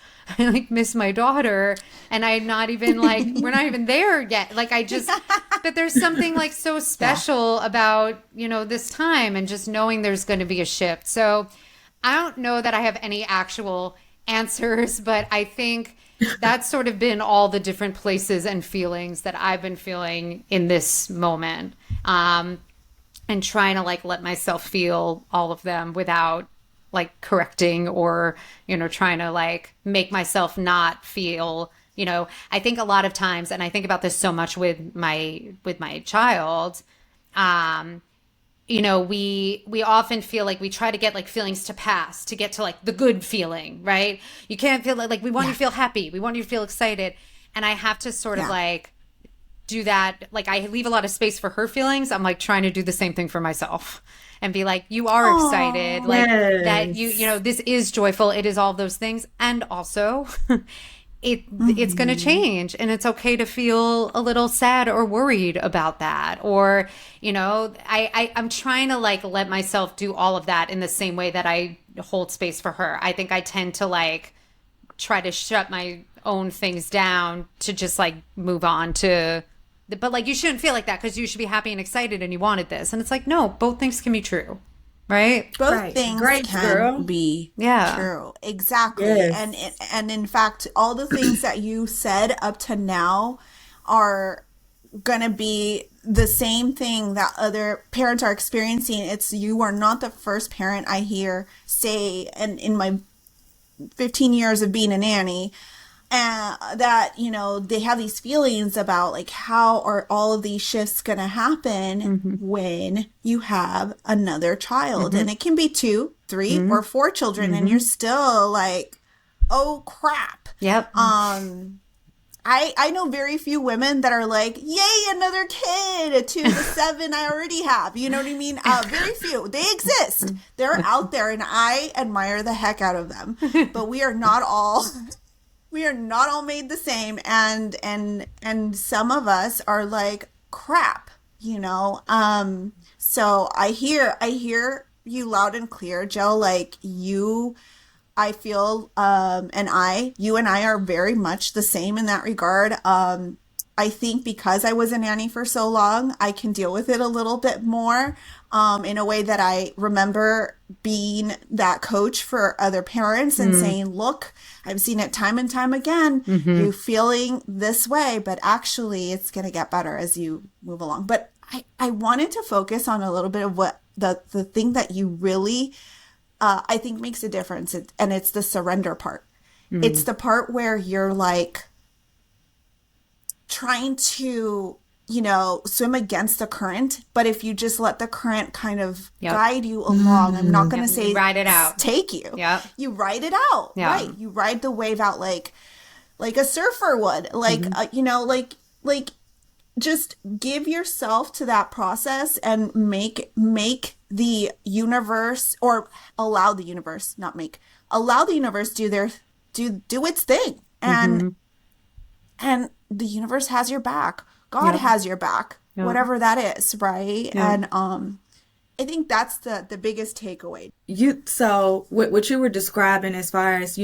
Speaker 3: my daughter, and I'm not even like we're not even there yet. Like but there's something like so special about this time, and just knowing there's going to be a shift. So I don't know that I have any actual answers, but I think that's sort of been all the different places and feelings that I've been feeling in this moment, and trying to like let myself feel all of them without like correcting or trying to like make myself not feel. I think a lot of times, and I think about this so much with my child, we often feel like we try to get like feelings to pass to get to like the good feeling, right? You can't feel like we want you to feel happy, we want you to feel excited, and I have to sort of like do that. Like I leave a lot of space for her feelings. I'm like trying to do the same thing for myself and be like, you are excited, like that this is joyful, it is all those things, and also it's going to change, and it's okay to feel a little sad or worried about that, or I'm trying to like let myself do all of that in the same way that I hold space for her. I think I tend to like try to shut my own things down to just like move on to but like you shouldn't feel like that, because you should be happy and excited and you wanted this, and it's like no, both things can be true, right?
Speaker 2: Both
Speaker 4: Right.
Speaker 2: things
Speaker 4: Great,
Speaker 2: can
Speaker 4: girl.
Speaker 2: be
Speaker 3: Yeah.
Speaker 2: true. Exactly.
Speaker 4: Yes.
Speaker 2: And in fact, all the things that you said up to now are gonna be the same thing that other parents are experiencing. It's you are not the first parent I hear say, and in my 15 years of being a nanny, that they have these feelings about like how are all of these shifts going to happen when you have another child, and it can be 2, 3, or 4 children, and you're still like, oh crap.
Speaker 3: Yep.
Speaker 2: I know very few women that are like, yay, another kid to the 7 I already have. You know what I mean? Very few. They exist. They're out there, and I admire the heck out of them. But we are not all made the same, and some of us are like crap. So I hear you loud and clear, Joe. Like I feel, you and I are very much the same in that regard. I think because I was a nanny for so long, I can deal with it a little bit more, in a way that I remember being that coach for other parents and saying, look, I've seen it time and time again. You feeling this way, but actually it's going to get better as you move along. But I wanted to focus on a little bit of what the thing that you really, I think makes a difference. And it's the surrender part. It's the part where you're like trying to, swim against the current. But if you just let the current kind of guide you along, I'm not going to say
Speaker 3: ride it out.
Speaker 2: Take you.
Speaker 3: Yep.
Speaker 2: You ride it out.
Speaker 3: Yeah.
Speaker 2: Right. You ride the wave out like a surfer would. Like, like just give yourself to that process and make the universe, or allow the universe, not make, allow the universe do its thing. And the universe has your back. God
Speaker 3: Yep.
Speaker 2: has your back,
Speaker 3: Yep.
Speaker 2: whatever that is, right?
Speaker 3: Yep.
Speaker 2: And I think that's the biggest takeaway.
Speaker 4: So what you were describing as far as,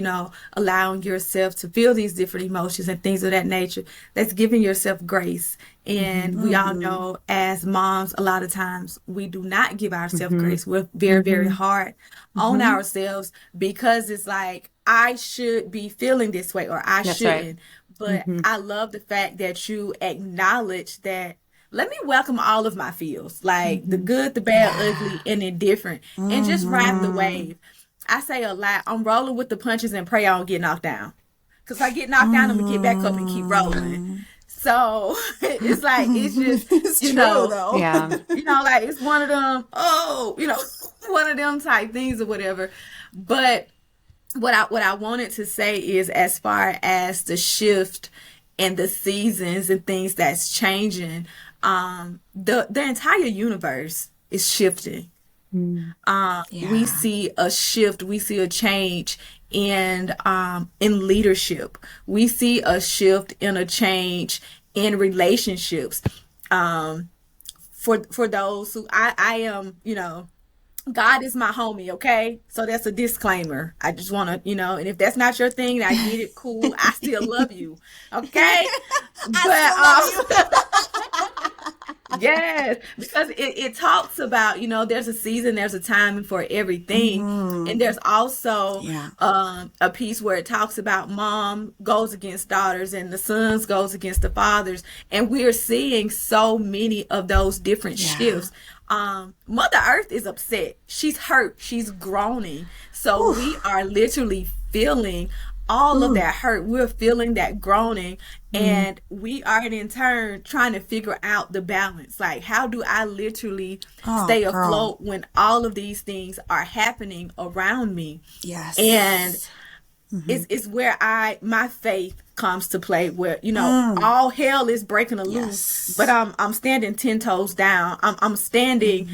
Speaker 4: allowing yourself to feel these different emotions and things of that nature, that's giving yourself grace. And we all know as moms, a lot of times we do not give ourselves
Speaker 3: Mm-hmm.
Speaker 4: grace. We're very, very
Speaker 3: Mm-hmm.
Speaker 4: hard on
Speaker 3: Mm-hmm.
Speaker 4: ourselves because it's like, I should be feeling this way or I
Speaker 3: That's right.
Speaker 4: shouldn't. But
Speaker 3: Mm-hmm.
Speaker 4: I love the fact that you acknowledge that, let me welcome all of my feels, like the
Speaker 3: Mm-hmm.
Speaker 4: good, the bad, ugly,
Speaker 2: Yeah.
Speaker 4: and indifferent, and just ride the wave. I say a lot, I'm rolling with the punches and pray I don't get knocked down. Because if I get knocked down, I'm going to get back up and keep rolling. So it's like, it's just,
Speaker 2: It's true though.
Speaker 3: Yeah.
Speaker 4: like it's one of them, one of them type things or whatever. But what I wanted to say is, as far as the shift and the seasons and things that's changing, the entire universe is shifting. We
Speaker 2: Yeah.
Speaker 4: see a shift, we see a change in leadership. We see a shift and a change in relationships. For those who I am, God is my homie, okay? So that's a disclaimer. I just want to, and if that's not your thing, I get it, cool. I still love you, okay? But yes, because it talks about, there's a season, there's a time for everything. And there's also
Speaker 2: Yeah.
Speaker 4: a piece where it talks about mom goes against daughters and the sons goes against the fathers. And we're seeing so many of those different
Speaker 2: Yeah.
Speaker 4: shifts. Mother Earth is upset. She's hurt. She's groaning. So we are literally feeling all of that hurt. We're feeling that groaning. And we are in turn trying to figure out the balance. Like, how do I literally
Speaker 2: Oh,
Speaker 4: stay
Speaker 2: girl.
Speaker 4: afloat when all of these things are happening around me?
Speaker 2: Yes.
Speaker 4: And it's where my faith comes to play, where all hell is breaking loose,
Speaker 2: Yes.
Speaker 4: but I'm standing 10 toes down. I'm standing,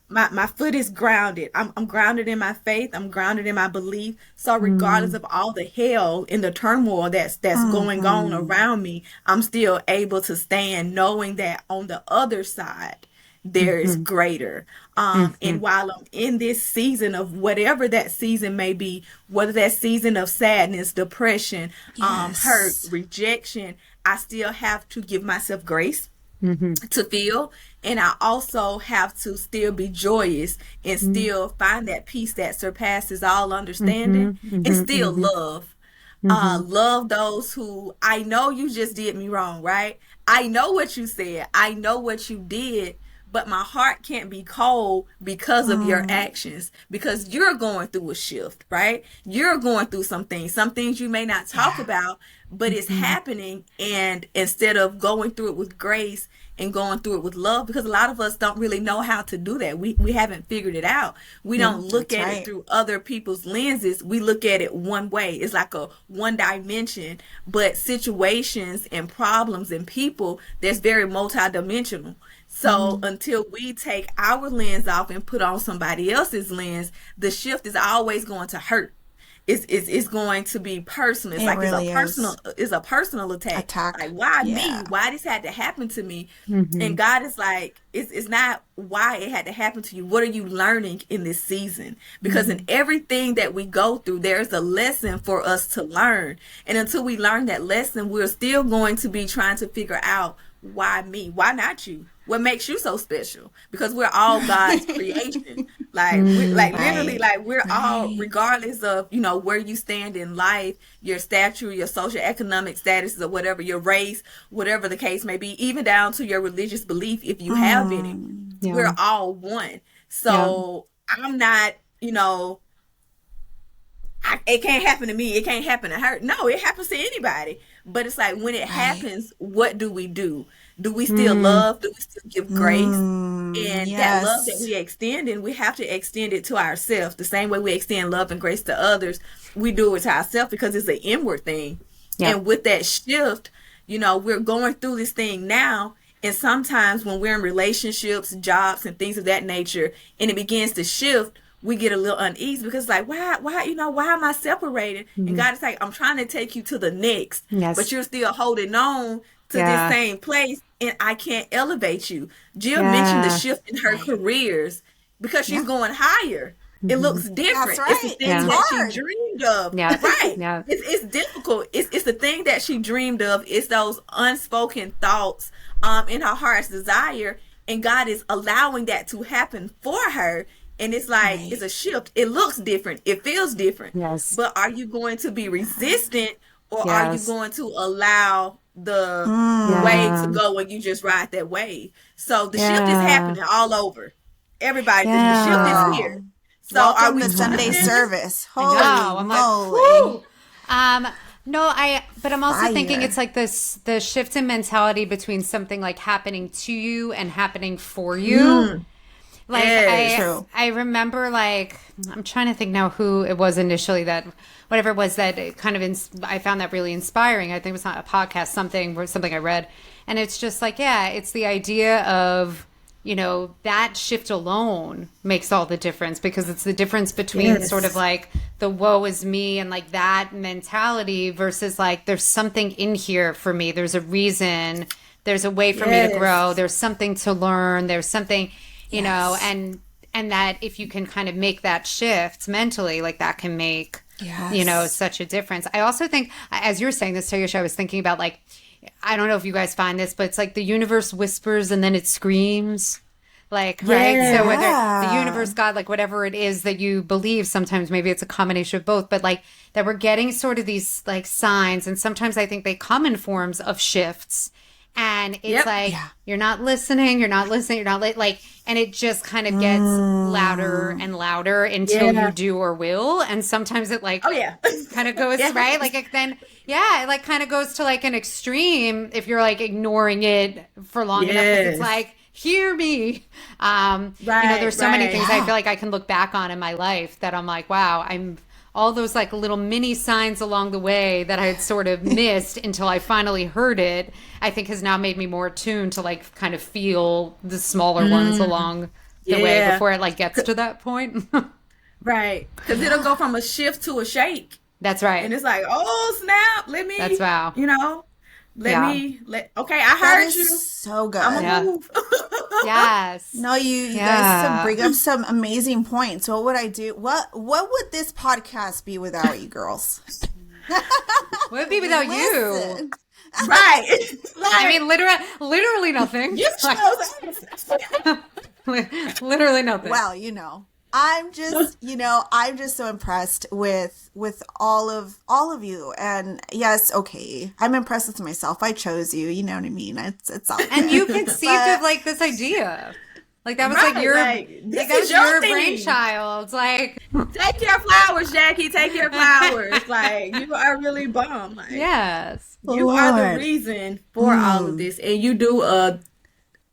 Speaker 4: my foot is grounded. I'm grounded in my faith. I'm grounded in my belief. So regardless of all the hell and the turmoil that's going on around me, I'm still able to stand knowing that on the other side there is greater. And while I'm in this season of whatever that season may be, whether that season of sadness, depression,
Speaker 2: Yes.
Speaker 4: hurt, rejection, I still have to give myself grace to feel. And I also have to still be joyous and still find that peace that surpasses all understanding and still love. Love those who, I know you just did me wrong, right? I know what you said. I know what you did, but my heart can't be cold because of your actions, because you're going through a shift, right? You're going through some things you may not talk about, but it's happening. And instead of going through it with grace and going through it with love, because a lot of us don't really know how to do that. We haven't figured it out. We don't look
Speaker 2: That's
Speaker 4: at
Speaker 2: right.
Speaker 4: it through other people's lenses. We look at it one way. It's like a one dimension, but situations and problems and people, that's very multidimensional. So until we take our lens off and put on somebody else's lens, the shift is always going to hurt. It's going to be personal. It's
Speaker 2: It
Speaker 4: like
Speaker 2: really
Speaker 4: it's a personal attack. Like, why me?
Speaker 2: Yeah.
Speaker 4: Why this had to happen to me? And God is like, it's not why it had to happen to you. What are you learning in this season? Because in everything that we go through, there's a lesson for us to learn. And until we learn that lesson, we're still going to be trying to figure out, why me? Why not you? What makes you so special? Because we're all God's creation. Like, literally, like we're all, regardless of, where you stand in life, your stature, your social economic status, or whatever, your race, whatever the case may be, even down to your religious belief, if you have any,
Speaker 3: Yeah.
Speaker 4: we're all one. So I'm not, it can't happen to me. It can't happen to her. No, it happens to anybody. But it's like, when it happens, what do we do? Do we still love? Do we still give grace? And that love that
Speaker 2: Yes.
Speaker 4: we extend, and we have to extend it to ourselves. The same way we extend love and grace to others, we do it to ourselves, because it's an inward thing.
Speaker 3: Yeah.
Speaker 4: And with that shift, we're going through this thing now. And sometimes when we're in relationships, jobs, and things of that nature, and it begins to shift, we get a little uneasy, because like, why, why am I separated? And God is like, I'm trying to take you to the next,
Speaker 3: Yes.
Speaker 4: but you're still holding on to this
Speaker 3: Yeah.
Speaker 4: same place and I can't elevate you. Jill mentioned the
Speaker 3: Yeah.
Speaker 4: shift in her
Speaker 2: Right.
Speaker 4: careers because she's
Speaker 2: Yeah.
Speaker 4: going higher. It
Speaker 3: Hmm.
Speaker 4: looks
Speaker 2: That's
Speaker 4: different. It's the
Speaker 2: right. It's
Speaker 4: things
Speaker 3: Yeah.
Speaker 4: that she
Speaker 2: hard.
Speaker 4: dreamed of.
Speaker 3: Yeah.
Speaker 4: Right.
Speaker 3: Yeah.
Speaker 4: It's difficult. It's the thing that she dreamed of. It's those unspoken thoughts in her heart's desire. And God is allowing that to happen for her. And it's like,
Speaker 2: Right.
Speaker 4: it's a shift. It looks different. It feels different.
Speaker 3: Yes.
Speaker 4: But are you going to be resistant, or are you
Speaker 3: Yes.
Speaker 4: going to allow the wave to
Speaker 3: Yeah.
Speaker 4: go and you just ride that wave? So the shift is
Speaker 3: Yeah.
Speaker 4: happening all over. Everybody, the shift is
Speaker 3: Yeah.
Speaker 4: here.
Speaker 2: Wow.
Speaker 4: So are
Speaker 2: Welcome
Speaker 4: we
Speaker 2: to Sunday
Speaker 4: trusting?
Speaker 2: service.
Speaker 3: I know.
Speaker 2: Holy
Speaker 3: I'm like,
Speaker 2: moly.
Speaker 3: whoo. No, but I'm also thinking
Speaker 2: Fire.
Speaker 3: it's like the shift in mentality between something like happening to you and happening for you. Like
Speaker 4: Yes.
Speaker 2: True.
Speaker 3: I remember, like, I'm trying to think now who it was initially that whatever it was that it kind of I found that really inspiring. I think it was not a podcast, something I read, and it's just like, yeah, it's the idea of, that shift alone makes all the difference, because it's the difference between
Speaker 4: Yes.
Speaker 3: sort of like the woe is me and like that mentality versus like there's something in here for me. There's a reason. There's a way for me to
Speaker 4: Yes.
Speaker 3: grow. There's something to learn. There's something, and that if you can kind of make that shift mentally, like that can make,
Speaker 2: Yes.
Speaker 3: such a difference. I also think, as you were saying this, Toyosha, I was thinking about, like, I don't know if you guys find this, but it's like the universe whispers and then it screams. Like, right? So whether the
Speaker 2: Yeah.
Speaker 3: universe, God, like whatever it is that you believe, sometimes maybe it's a combination of both, but like that we're getting sort of these like signs. And sometimes I think they come in forms of shifts. And it's
Speaker 4: Yep.
Speaker 3: like,
Speaker 2: Yeah.
Speaker 3: you're not listening, like, and it just kind of gets louder and louder until
Speaker 4: Yeah.
Speaker 3: you do or will. And sometimes it like
Speaker 4: Oh yeah.
Speaker 3: kind of goes
Speaker 4: Yeah.
Speaker 3: right, like it like kind of goes to like an extreme if you're like ignoring it for long enough, because
Speaker 4: Yes.
Speaker 3: it's like, hear me.
Speaker 4: Right,
Speaker 3: There's so many
Speaker 4: right.
Speaker 3: things I feel like I can look back on in my life that I'm like, wow, I'm all those like little mini signs along the way that I had sort of missed until I finally heard it, I think has now made me more attuned to like kind of feel the smaller ones along the way
Speaker 4: Yeah.
Speaker 3: before it like gets to that point.
Speaker 4: Right. Because it'll go from a shift to a shake.
Speaker 3: That's right.
Speaker 4: And it's like, oh snap, let me,
Speaker 3: That's wow.
Speaker 4: okay, I
Speaker 2: That
Speaker 4: heard
Speaker 2: is
Speaker 4: you.
Speaker 2: so good.
Speaker 4: I'm
Speaker 3: Yeah.
Speaker 4: gonna move.
Speaker 3: Yes.
Speaker 2: No, you guys
Speaker 3: Yeah.
Speaker 2: bring up some amazing points. What would I do? What would this podcast be without you girls?
Speaker 3: What would it be without you?
Speaker 2: Listen.
Speaker 4: Right.
Speaker 3: I mean, literally nothing.
Speaker 4: you chose us.
Speaker 3: Literally nothing.
Speaker 2: Well, I'm just so impressed with all of you. And yes, okay, I'm impressed with myself. I chose you. You know what I mean? It's all good.
Speaker 3: And you conceived
Speaker 2: But-
Speaker 3: of like this idea. Like that was
Speaker 4: Right,
Speaker 3: like your
Speaker 4: like, this
Speaker 3: that
Speaker 4: is
Speaker 3: was
Speaker 4: your
Speaker 3: your
Speaker 4: thing.
Speaker 3: brainchild. Like
Speaker 4: Take your flowers, Jackie. Take your flowers. Like, you are really bomb. Like,
Speaker 3: yes.
Speaker 4: you are the
Speaker 2: Lord.
Speaker 4: reason for all of this, and you do a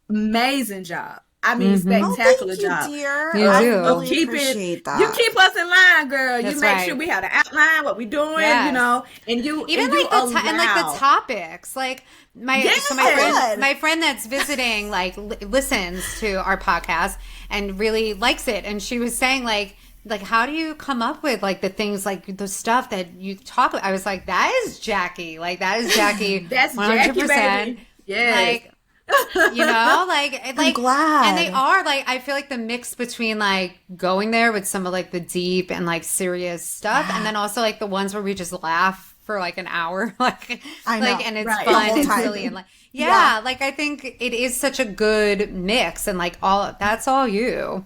Speaker 4: amazing job. I mean,
Speaker 2: Oh,
Speaker 4: spectacular
Speaker 2: thank you,
Speaker 4: job.
Speaker 2: dear.
Speaker 3: You
Speaker 2: I
Speaker 3: do.
Speaker 2: really
Speaker 4: Keep
Speaker 2: appreciate
Speaker 4: it.
Speaker 2: that.
Speaker 4: You keep us in line, girl.
Speaker 3: That's
Speaker 4: you make
Speaker 3: right.
Speaker 4: sure we have to outline what we're doing.
Speaker 3: Yes.
Speaker 4: And you
Speaker 3: Even
Speaker 4: and you
Speaker 3: like the and like
Speaker 4: allow.
Speaker 3: the topics, like my
Speaker 4: Yes.
Speaker 3: my friend that's visiting like listens to our podcast and really likes it, and she was saying like how do you come up with like the things like the stuff that you talk about? I was like, that is Jackie,
Speaker 4: That's Jackie, baby. Yes.
Speaker 3: like I'm
Speaker 2: glad.
Speaker 3: and they are like, I feel like the mix between like going there with some of like the deep and like serious stuff, and then also like the ones where we just laugh for like an hour, like
Speaker 2: I know,
Speaker 3: and it's
Speaker 4: right.
Speaker 2: The
Speaker 3: fun
Speaker 2: whole
Speaker 3: and
Speaker 2: time.
Speaker 3: silly and like
Speaker 2: Yeah.
Speaker 3: like I think it is such a good mix, and like all that's all you.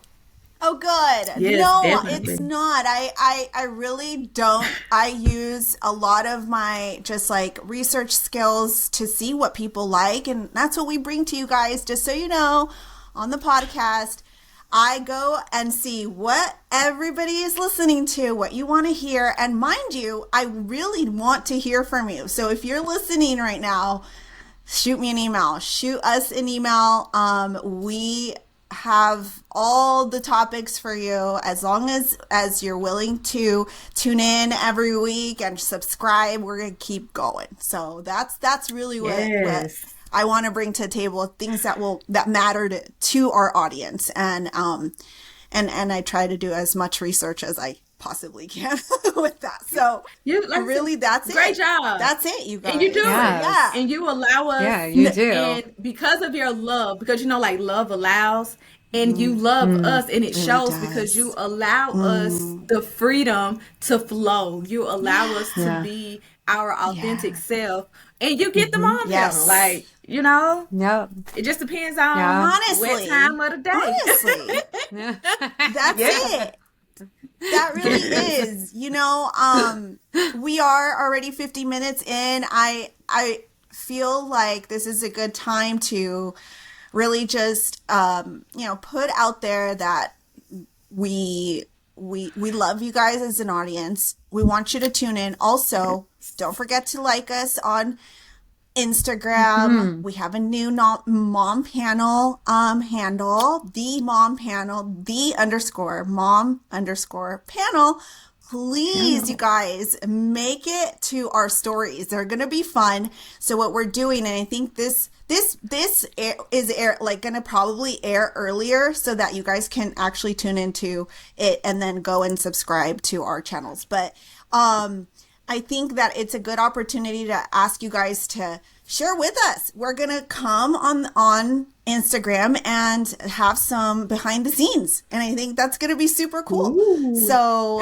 Speaker 2: Oh, good.
Speaker 4: Yes,
Speaker 2: No,
Speaker 4: definitely.
Speaker 2: it's not. I really don't. I use a lot of my just like research skills to see what people like. And that's what we bring to you guys. Just so you know, on the podcast, I go and see what everybody is listening to, what you want to hear. And mind you, I really want to hear from you. So if you're listening right now, shoot me an email. Shoot us an email. We have all the topics for you, as long as you're willing to tune in every week and subscribe. We're gonna keep going. So that's really what
Speaker 4: Yes.
Speaker 2: I want to bring to the table, things that matter to our audience, and I try to do as much research as I possibly can with that. So
Speaker 4: You like
Speaker 2: really, that's
Speaker 4: great
Speaker 2: it.
Speaker 4: job.
Speaker 2: That's it, you
Speaker 4: And you
Speaker 2: guys.
Speaker 4: do it.
Speaker 2: Yeah.
Speaker 3: Yes.
Speaker 4: And you allow
Speaker 3: Yeah,
Speaker 4: us,
Speaker 3: you do.
Speaker 4: and because of your love, because like love allows, and you love us, and it
Speaker 2: Really
Speaker 4: shows because you
Speaker 2: does.
Speaker 4: allow us the freedom to flow. You allow us to
Speaker 2: Yeah.
Speaker 4: be our authentic
Speaker 2: Yeah.
Speaker 4: self, and you get the mom panel.
Speaker 2: Yes.
Speaker 4: Like,
Speaker 3: Yep.
Speaker 4: it just depends on
Speaker 3: Yeah.
Speaker 4: what
Speaker 2: Honestly.
Speaker 4: time of the day.
Speaker 2: Honestly.
Speaker 3: Yeah.
Speaker 2: That's
Speaker 4: Yeah.
Speaker 2: it. That really is. We are already 50 minutes in. I feel like this is a good time to really just put out there that we love you guys as an audience. We want you to tune in. Also, don't forget to like us on Instagram. We have a new mom panel handle, the mom panel, the underscore mom underscore panel. Please, you guys, make it to our stories. They're gonna be fun. So what we're doing, and I think this is gonna probably air earlier so that you guys can actually tune into it and then go and subscribe to our channels. But I think that it's a good opportunity to ask you guys to share with us. We're gonna come on Instagram and have some behind the scenes, and I think that's gonna be super cool.
Speaker 4: Ooh.
Speaker 2: So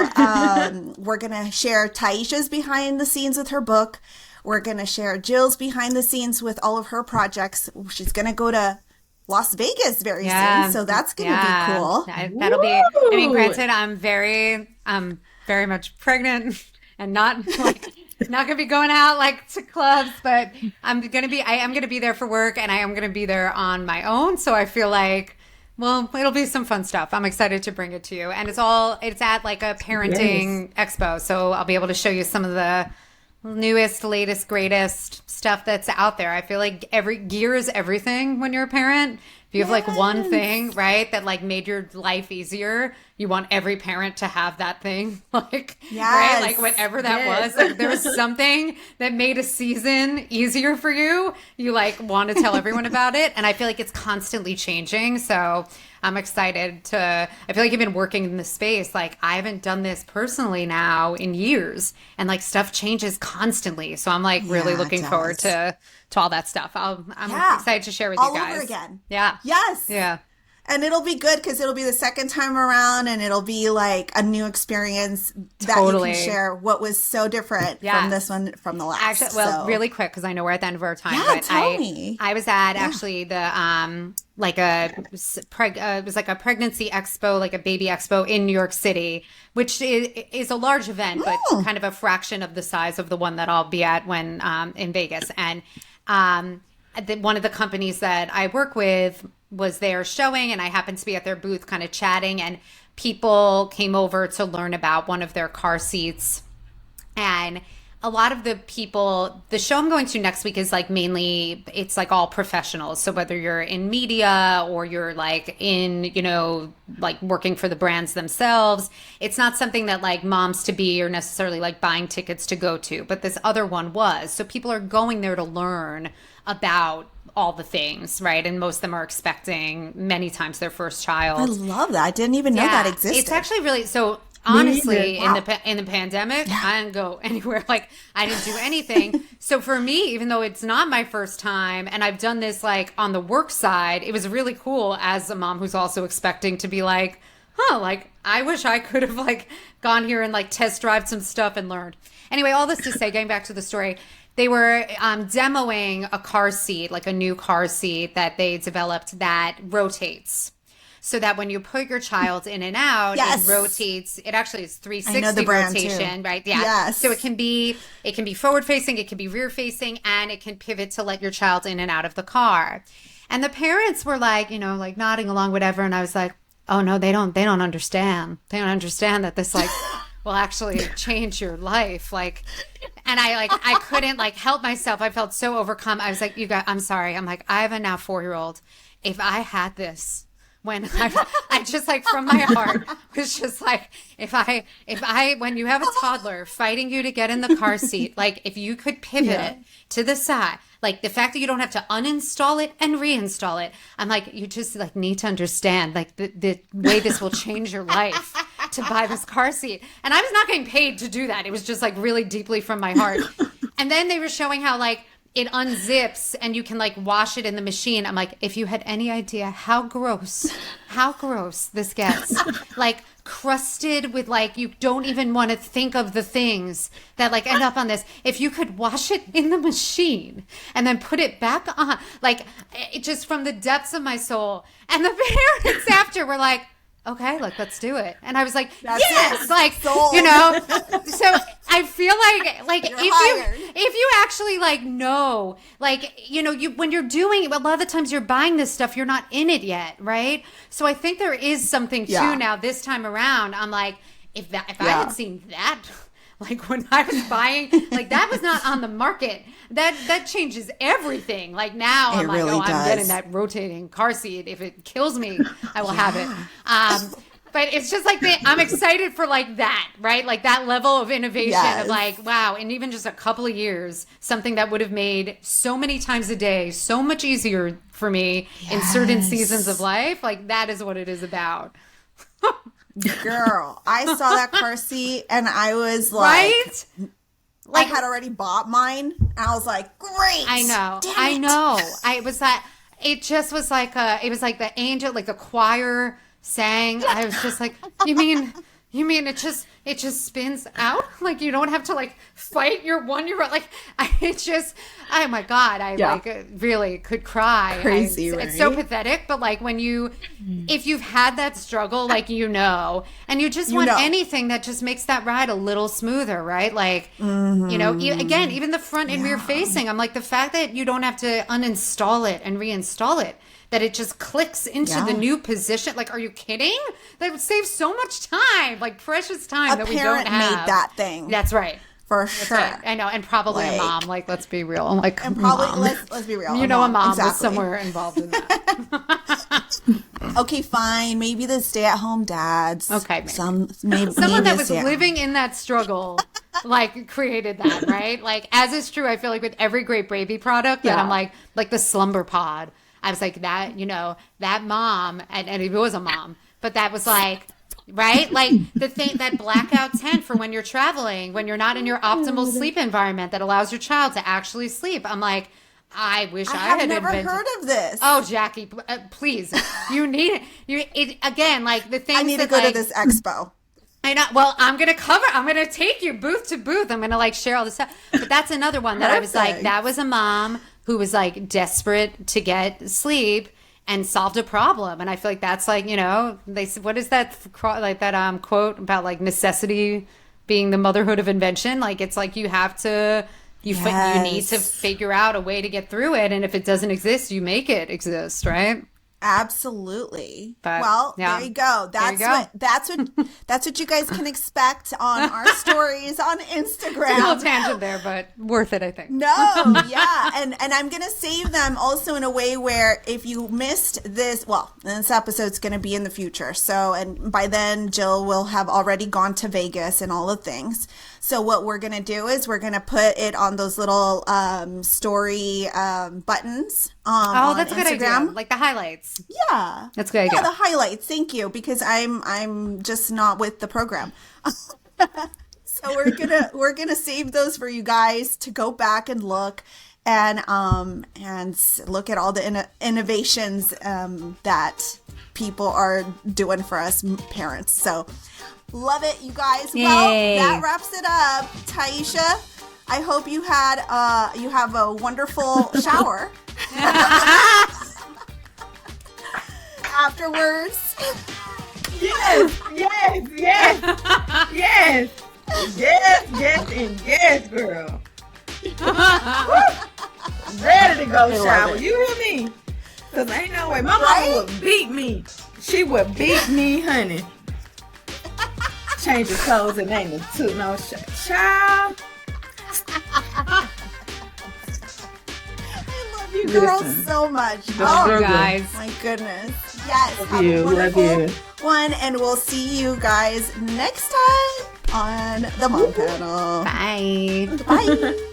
Speaker 2: we're gonna share Taisha's behind the scenes with her book. We're gonna share Jill's behind the scenes with all of her projects. She's gonna go to Las Vegas very soon, so that's gonna be cool.
Speaker 3: That'll be. I mean,
Speaker 4: Woo!
Speaker 3: granted, I'm very much pregnant and not gonna be going out like to clubs, but I am gonna be there for work, and I am gonna be there on my own. So I feel like, well, it'll be some fun stuff. I'm excited to bring it to you, and it's at like a parenting expo, so I'll be able to show you some of the newest, latest, greatest stuff that's out there. I feel like gear is everything when you're a parent. If you have like one thing, right, that like made your life easier, you want every parent to have that thing, like, right, like whatever that was. Like, there was something that made a season easier for you. You like want to tell everyone about it, and I feel like it's constantly changing. So I'm excited I feel like you've been working in this space. Like, I haven't done this personally now in years, and like stuff changes constantly. So I'm like really looking forward to all that stuff. I'm excited to share with you guys.
Speaker 2: All over again.
Speaker 3: Yeah.
Speaker 2: Yes.
Speaker 3: Yeah.
Speaker 2: And it'll be good because it'll be the second time around, and it'll be like a new experience that
Speaker 3: Totally.
Speaker 2: you can share what was so different from this one, from the last.
Speaker 3: Actually, well,
Speaker 2: so.
Speaker 3: really quick, because I know we're at the end of our time.
Speaker 2: Yeah,
Speaker 3: but
Speaker 2: tell me.
Speaker 3: I was at actually the it was like a pregnancy expo, like a baby expo in New York City, which is a large event, but kind of a fraction of the size of the one that I'll be at when in Vegas. And one of the companies that I work with was there showing, and I happened to be at their booth kind of chatting, and people came over to learn about one of their car seats. And a lot of the people, the show I'm going to next week is like mainly, it's like all professionals. So whether you're in media or you're like in, like working for the brands themselves, it's not something that like moms to be are necessarily like buying tickets to go to, but this other one was. So people are going there to learn about all the things, right? And most of them are expecting many times their first child.
Speaker 2: I love that. I didn't even know that existed.
Speaker 3: It's actually really, so honestly,
Speaker 2: Wow.
Speaker 3: in the pandemic, I didn't go anywhere. Like, I didn't do anything. So for me, even though it's not my first time, and I've done this like on the work side, it was really cool as a mom who's also expecting to be like, like I wish I could have like gone here and like test drive some stuff and learned. Anyway, all this to say, getting back to the story, they were demoing a car seat, like a new car seat that they developed that rotates. So that when you put your child in and out, it rotates. It actually is 360 rotation, right? Yeah.
Speaker 2: Yes.
Speaker 3: So it can be forward facing, it can be rear facing, and it can pivot to let your child in and out of the car. And the parents were like, like nodding along, whatever. And I was like, oh no, they don't understand. They don't understand that this like will actually change your life. Like, and I couldn't like help myself. I felt so overcome. I was like, I'm sorry. I'm like, I have a now 4-year-old. If I had this, when I just like from my heart was just like, if I when you have a toddler fighting you to get in the car seat, like if you could pivot it to the side, like the fact that you don't have to uninstall it and reinstall it, I'm like, you just like need to understand like the way this will change your life. to buy this car seat. And I was not getting paid to do that. It was just like really deeply from my heart. And then they were showing how like it unzips and you can like wash it in the machine. I'm like, if you had any idea how gross this gets, like crusted with like, you don't even want to think of the things that like end up on this. If you could wash it in the machine and then put it back on, like it just from the depths of my soul. And the parents after were like, okay, like let's do it. And I was like,
Speaker 2: That's
Speaker 3: yes,
Speaker 2: it.
Speaker 3: like,
Speaker 2: Sold.
Speaker 3: you know, so I feel like
Speaker 2: You're hired.
Speaker 3: if you actually like know, like, you know, you, when you're doing, a lot of the times you're buying this stuff, you're not in it yet. Right. So I think there is something too now this time around. I'm like, if I had seen that, like when I was buying, like that was not on the market. That changes everything. Like now I'm like,
Speaker 2: really
Speaker 3: I'm
Speaker 2: does.
Speaker 3: getting that rotating car seat. If it kills me, I will have it. But it's just like I'm excited for like that, right? Like that level of innovation of like, wow. And even just a couple of years, something that would have made so many times a day, so much easier for me in certain seasons of life. Like that is what it is about.
Speaker 2: Girl, I saw that car seat and I was like,
Speaker 3: Right?
Speaker 2: I had already bought mine. And I was like, great.
Speaker 3: I know.
Speaker 2: Damn
Speaker 3: I
Speaker 2: it.
Speaker 3: know. I was that. It just was like it was like the angel, like the choir sang. I was just like, you mean it just spins out? Like you don't have to like fight your 1-year-old. Like oh my God, I like really could cry.
Speaker 2: Crazy,
Speaker 3: It's so pathetic. But like when if you've had that struggle, like and you just want anything that just makes that ride a little smoother, right? Like, you know, again, even the front and rear facing, I'm like the fact that you don't have to uninstall it and reinstall it, that it just clicks into the new position. Like, are you kidding? That would save so much time, like precious time that we don't have.
Speaker 2: Made that thing.
Speaker 3: That's right.
Speaker 2: For
Speaker 3: That's
Speaker 2: sure.
Speaker 3: right. I know. And probably a mom. Like, let's be real. Like,
Speaker 2: And probably,
Speaker 3: mom.
Speaker 2: let's be real.
Speaker 3: You know, a mom was
Speaker 2: Exactly.
Speaker 3: somewhere involved in that.
Speaker 2: Okay, fine. Maybe the stay-at-home dads.
Speaker 3: Okay, maybe.
Speaker 2: Someone
Speaker 3: Someone that was living in that struggle, like, created that, right? Like, as is true, I feel like with every great baby product, that I'm like the slumber pod. I was like that, you know, that mom, and it was a mom, but that was like, right? Like the thing, that blackout tent for when you're traveling, when you're not in your optimal sleep environment that allows your child to actually sleep. I'm like, I wish I
Speaker 2: have
Speaker 3: had
Speaker 2: never
Speaker 3: invented.
Speaker 2: heard of this.
Speaker 3: Oh, Jackie, please. You need it. Again, like the things
Speaker 2: I need to
Speaker 3: that,
Speaker 2: go
Speaker 3: like,
Speaker 2: to this expo.
Speaker 3: I know. Well, I'm going to take you booth to booth. I'm going to like share all this stuff. But that's another one that I was like,
Speaker 2: Perfect.
Speaker 3: that was a mom who was like desperate to get sleep and solved a problem. And I feel like that's like, you know, they said, what is that, like that quote about like necessity being the motherhood of invention? Like, it's like you have to, you need to figure out a way to get through it. And if it doesn't exist, you make it exist, right?
Speaker 2: Absolutely.
Speaker 3: But,
Speaker 2: well,
Speaker 3: yeah.
Speaker 2: there you go. That's what you guys can expect on our stories on
Speaker 3: A little
Speaker 2: Instagram.
Speaker 3: tangent there, but worth it, I think.
Speaker 2: No, yeah. And I'm going to save them also in a way where if you missed this, well, this episode's going to be in the future. So, and by then Jill will have already gone to Vegas and all the things. So what we're going to do is we're going to put it on those little story buttons on
Speaker 3: That's a good
Speaker 2: Instagram.
Speaker 3: idea. Like the highlights.
Speaker 2: Yeah.
Speaker 3: That's a good idea.
Speaker 2: Yeah, the highlights. Thank you, because I'm just not with the program. So we're gonna save those for you guys to go back and look and look at all the innovations that people are doing for us parents. So love it, you guys.
Speaker 3: Yay.
Speaker 2: Well, that wraps it up. Taisha, I hope you have a wonderful shower afterwards.
Speaker 4: Yes, and yes, girl. Ready to go shower. You hear me? Cause ain't no way. My mama would beat me. She would beat me, honey. Change your clothes and ain't no child.
Speaker 2: I love you girls so much. Oh,
Speaker 3: guys.
Speaker 2: my goodness. Yes.
Speaker 4: Love you. Love you.
Speaker 2: One, and we'll see you guys next time on the Mom Panel.
Speaker 3: Bye.
Speaker 2: Bye.